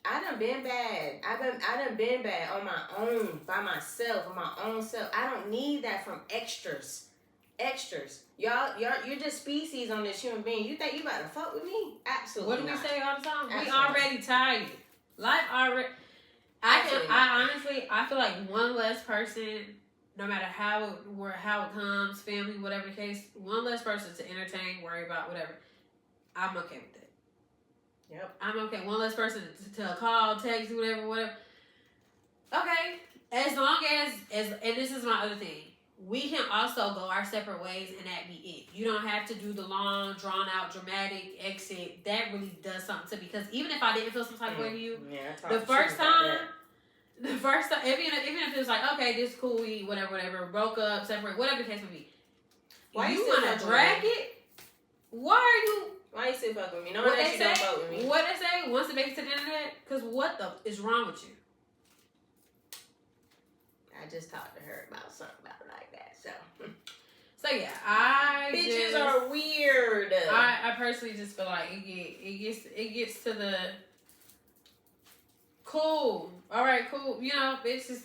I done been bad. I done been bad on my own, by myself, on my own self. I don't need that from extras. Y'all, you're just species on this human being. You think you about to fuck with me? Absolutely What do not. we say all the time? Absolutely. We already tired. Life already. I honestly, I feel like one less person, no matter how it comes, family, whatever the case, one less person to entertain, worry about, whatever. I'm okay with that. Yep. I'm okay. One less person to call, text, whatever. Okay. As long as and this is my other thing. We can also go our separate ways and that be it. You don't have to do the long, drawn out, dramatic exit. That really does something to me. Because even if I didn't feel some type of way to you, the first time, even if it was like, okay, this is cool, we whatever, broke up, separate, whatever the case may be. Why you want to drag it? Why you still fuck with me? No, what that they you say? don't fuck with me. What they say? Once it makes it to the internet? Because what the is wrong with you? I just talked to her about something about it like that. So yeah, bitches are weird. I personally just feel like it gets to the cool. All right, cool. You know, it's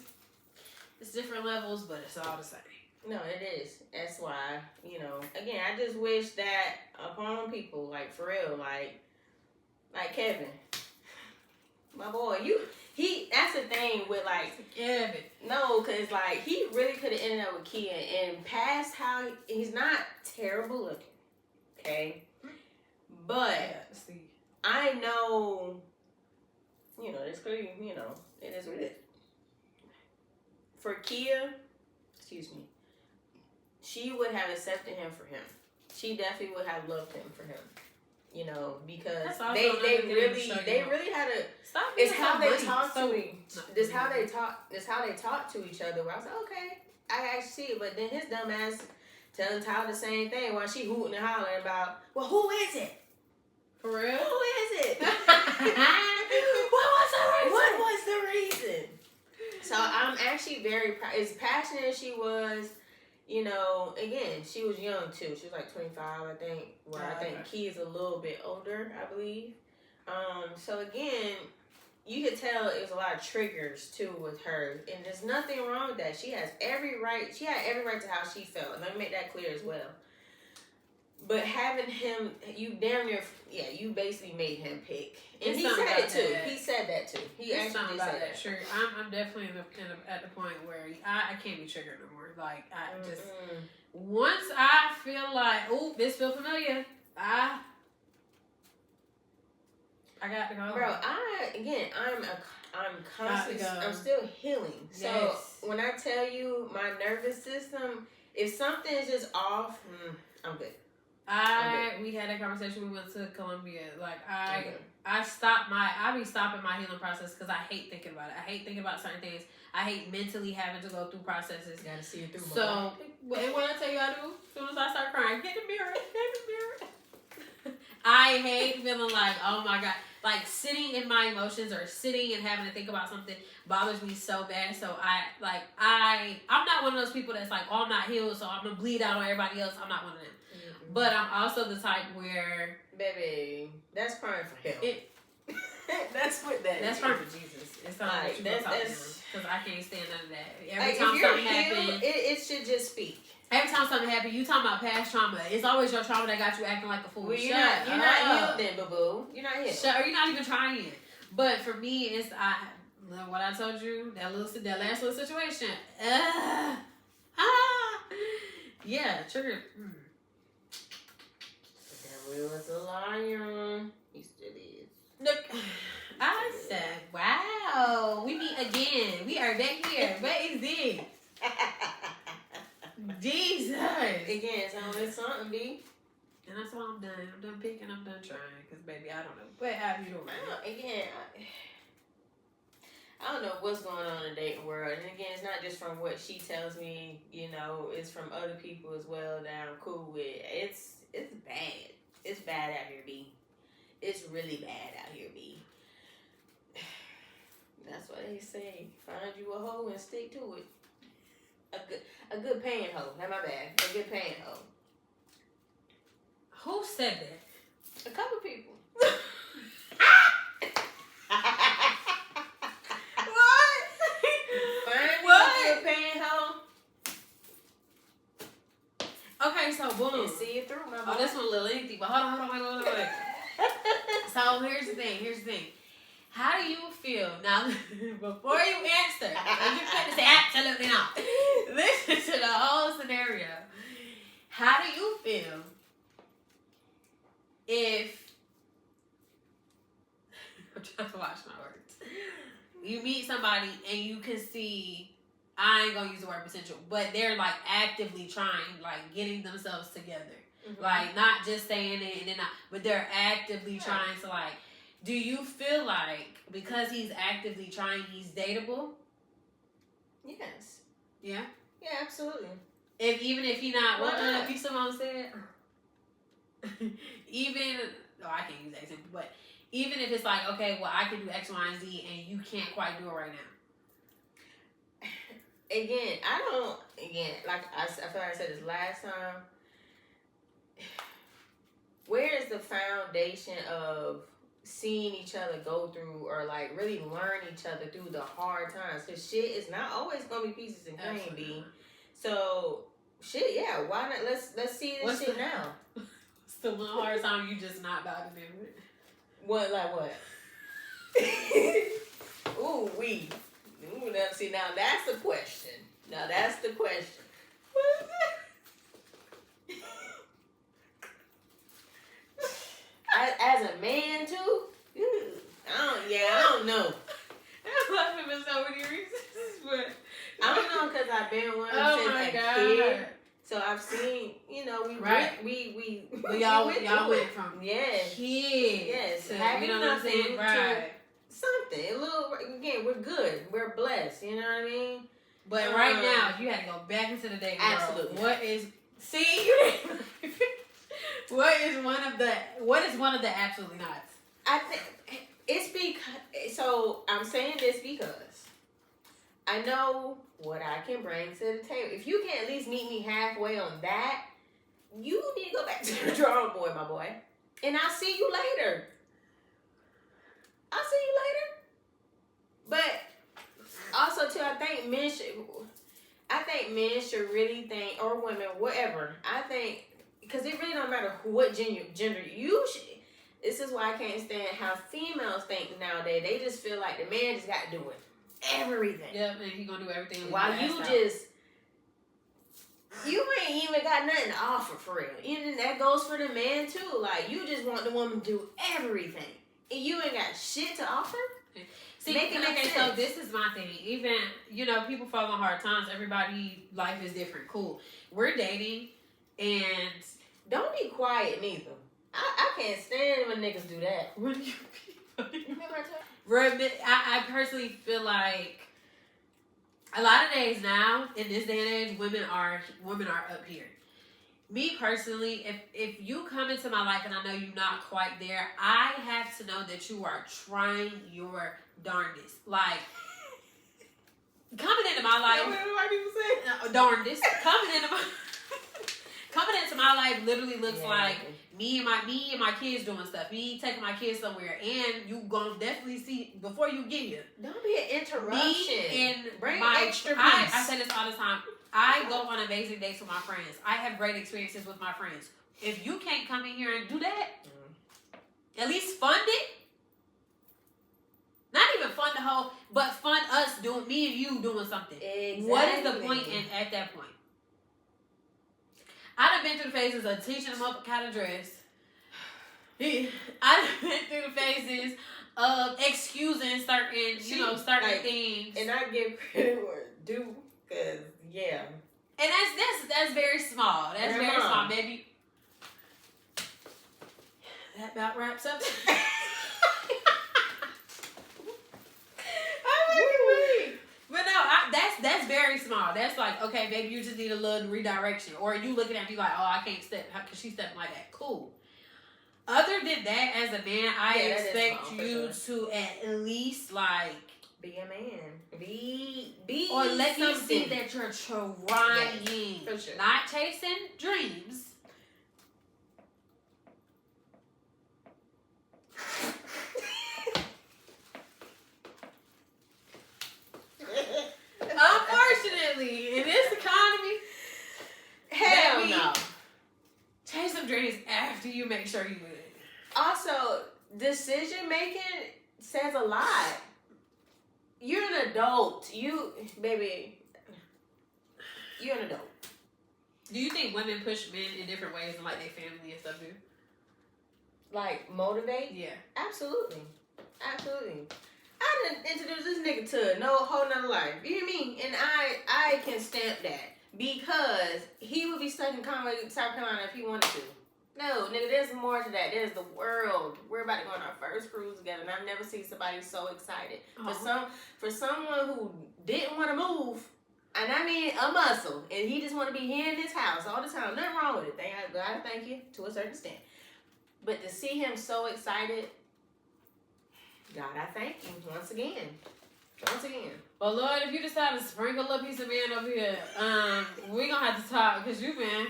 different levels, but it's all the same. No, it is. That's why, again, I just wish that upon people, like, for real, like Kevin, my boy, that's the thing with, like, Kevin. No, because, like, he really could have ended up with Kia, and past how he's not terrible looking, okay? But I know, it's clearly, it is what it is. For Kia, excuse me, she would have accepted him for him. She definitely would have loved him for him. Because they really had a. It's how they talk to me. It's how they talk to each other. Where I was like, okay, I actually see it. But then his dumb ass telling Tyler the same thing while she hooting and hollering about, well, who is it? For real? Who is it? What was the reason? So I'm actually very proud. As passionate as she was, again, she was young too. She was like 25, I think. Where I think Key is a little bit older, I believe. So again, you could tell it was a lot of triggers too with her, and there's nothing wrong with that. She has every right. She had every right to how she felt, and let me make that clear as well. But having him, you damn near, you basically made him pick, and he said it too. He said that too. He actually said that. Sure, I'm definitely at the point where I can't be triggered no more. Like I just once I feel like, oh, this feel familiar, I got to go. Bro, I'm constantly, I'm still healing. So when I tell you my nervous system, if something is just off, I'm good. We had that conversation. We went to Colombia. Like I be stopping my healing process because I hate thinking about it. I hate thinking about certain things. I hate mentally having to go through processes. You gotta see it through. So, and what I tell you I do, as soon as I start crying, get the mirror. I hate feeling like, oh my God, like sitting in my emotions or sitting and having to think about something bothers me so bad. So I'm not one of those people that's like, oh, I'm not healed, so I'm gonna bleed out on everybody else. I'm not one of them. Mm-hmm. But I'm also the type where, baby, that's crying for him. That's what that. That's is. crying for Jesus. It's not like, what you gonna talk to him, because I can't stand none of that. Every like, time something happens, it should just speak. Every time something happens, you talking about past trauma. It's always your trauma that got you acting like a fool. Well, you're not healed then, boo-boo. You're not healed. Or you're not even trying. But for me, it's what I told you, that last little situation. Yeah, triggered. The devil was a liar. He still is. Look, I said, wow, we meet again. We are back here. What is this? Jesus. Again, it's always something, B. And that's why I'm done. I'm done picking. I'm done trying. Because, baby, I don't know. What have you doing? Again, I don't know what's going on in the dating world. And again, it's not just from what she tells me, it's from other people as well that I'm cool with. It's bad. It's bad out here, B. It's really bad out here, B. That's what they say. Find you a hoe and stick to it. A good paying hoe. Not my bad. A good paying hoe. Who said that? A couple people. What? Find you a good paying hoe. Okay, so boom. And see it through, my boy. Oh, this one a little lengthy, but hold on, wait. So here's the thing. How do you feel? Now, before you answer, you couldn't say absolutely not. Listen to the whole scenario. How do you feel if I'm trying to watch my words, you meet somebody and you can see, I ain't gonna use the word potential, but they're like actively trying, like getting themselves together. Mm-hmm. Like not just saying it and then not, but they're actively trying to like, do you feel like because he's actively trying, he's dateable? Yes. Yeah? Yeah, absolutely. Even if he not, Why not? If someone said, even, I can't use that example, but even if it's like, okay, well, I can do X, Y, and Z, and you can't quite do it right now. Like I feel like I said this last time, where is the foundation of seeing each other go through or like really learn each other through the hard times? Because shit is not always gonna be peaches and cream, B. So shit, yeah, why not? Let's see this shit now. It's the one hard time you just not about to do it. What, like what? Ooh, we. Ooh, now see, now that's the question. Now that's the question. What is that? As a man too? I don't know. I'm laughing for so many reasons, but I don't know because I've been one since a kid. So I've seen, you know, we but y'all went from yes, kids, yes, to, having you know what I'm saying, right? Something a little. Again, we're good, we're blessed. You know what I mean? But right now, if you had to go back into the dating world, absolutely. what is one of the absolutely nots? I think it's because. So I'm saying this because I know what I can bring to the table. If you can at least meet me halfway on that, you need to go back to the drawing board, my boy. And I'll see you later. But also too, I think men should really think, or women, whatever. I think because it really don't matter what gender you should. This is why I can't stand how females think nowadays. They just feel like the man just got to do it. Everything. Yep, and he gonna do everything. While you ain't even got nothing to offer for real. Even that goes for the man too. Like you just want the woman to do everything, and you ain't got shit to offer. See, so this is my thing. Even, you know, people fall on hard times. Everybody life is different. Cool. We're dating, and don't be quiet neither. I can't stand when niggas do that. What do you mean? I personally feel like a lot of days now in this day and age, women are up here. Me personally, if you come into my life and I know you're not quite there, I have to know that you are trying your darndest. Like coming into my life. What do white people say? Darndest. Coming into my life literally looks like me and my kids doing stuff. Me taking my kids somewhere, and you gonna definitely see before you get here. Don't be an interruption. Me and bring my extra piece. I say this all the time. I go on amazing dates with my friends. I have great experiences with my friends. If you can't come in here and do that, at least fund it. Not even fund the whole, but fund us doing, me and you doing something. Exactly. What is the point at that point? I done been through the phases of teaching them up how to dress. I done been through the phases of excusing certain, certain things. And I give credit where it's due, because, yeah. And that's very small. That's very small. Maybe that about wraps up. But no, that's very small. That's like, okay, maybe you just need a little redirection. Or you looking at me like, oh, I can't step. How can she step like that? Cool. Other than that, as a man, I expect you to at least like be a man. Be or let me see that you're trying. Yes, for sure. Not chasing dreams. Unfortunately, in this economy, hell no. Chase some dreams after you make sure you win. Also, decision making says a lot. You're an adult. You're an adult. Do you think women push men in different ways than like their family and stuff do? like motivate. Yeah. Absolutely. Absolutely. I done introduced this nigga to no whole nother life. You hear me? And I can stamp that because he would be stuck in Conway, South Carolina if he wanted to. No, nigga, there's more to that. There's the world. We're about to go on our first cruise together, and I've never seen somebody so excited. For someone who didn't want to move, and I mean a muscle, and he just want to be here in this house all the time. Nothing wrong with it. I gotta thank you to a certain extent. But to see him so excited, God, I thank you once again. Once again. Well, Lord, if you decide to sprinkle a piece of man over here, we're going to have to talk because you've been...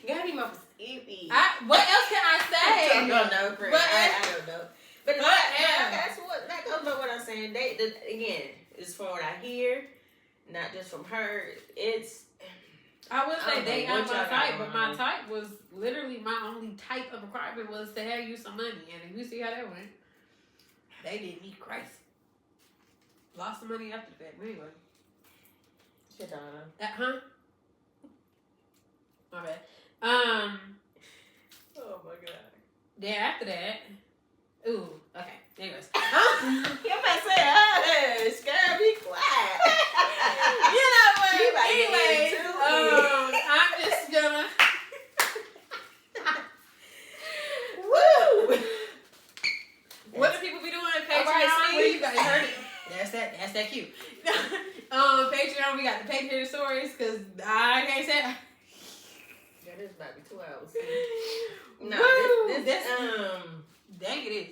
Gotta be my Pacific. What else can I say? I don't know, friend. I don't know. But that's what, that goes by what I'm saying. Again, it's from what I hear, not just from her. I would say they got my type, but my type was literally my only type of requirement was to have you some money. And if you see how that went, they did me crazy. Lost some money after that. But anyway. Shit, Donna. Huh? My bad. Oh my God. Then after that, ooh, okay. Anyways. You might say, hush, girl, be quiet. You know what? Anyways, I'm just gonna. Woo! What do people be doing on Patreon? Right, What you guys heard it? That's that cute. Patreon, we got the Patreon stories because I can't say. Yeah, this might be 2 hours. No, Woo! this dang it is.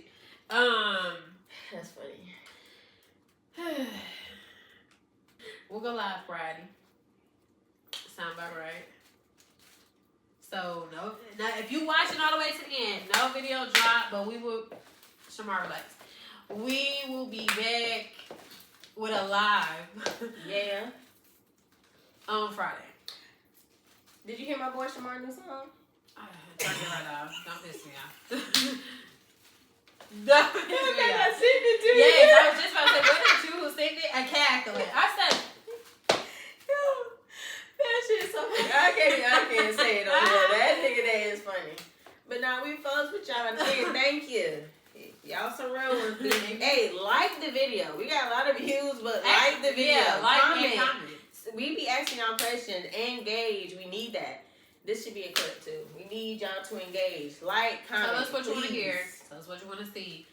That's funny. We'll go live Friday. Sound about right. So no, now if you watching all the way to the end, no video drop, but we will. Shamar, relax. We will be back with a live. Yeah. On Friday. Did you hear my boy Shamar new song? Turn it right off. Don't piss me off. Don't piss me off. I sent it to you. Yes, I was just about to say, what did you who sing it? I cackling. I said, that shit's so funny. I can't say it on here. That nigga that is funny. But now we folks with y'all again. Thank you. Y'all some real ones. Hey, like the video. We got a lot of views, but like the video. Yeah, like comment. and comment. We be asking y'all questions. Engage. We need that. This should be a clip too. We need y'all to engage. Like, comment. Tell us what you want to please. hear. Tell us what you want to see.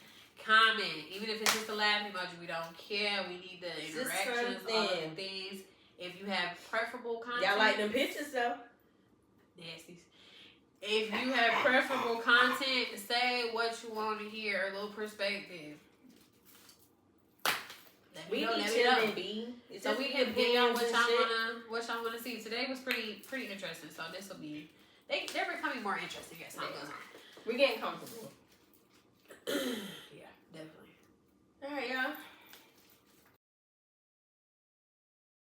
Comment. Even if it's just a laugh emoji, we don't care. We need the interactions, all of the things. If you have preferable content. Y'all like them pictures though? Nasties. If you have preferable content, say what you want to hear, a little perspective. We let need me know. to be. So we can get y'all what y'all wanna see. Today was pretty interesting. So this will be they're becoming more interesting as time goes on. We're getting comfortable. Yeah, definitely. All right, y'all.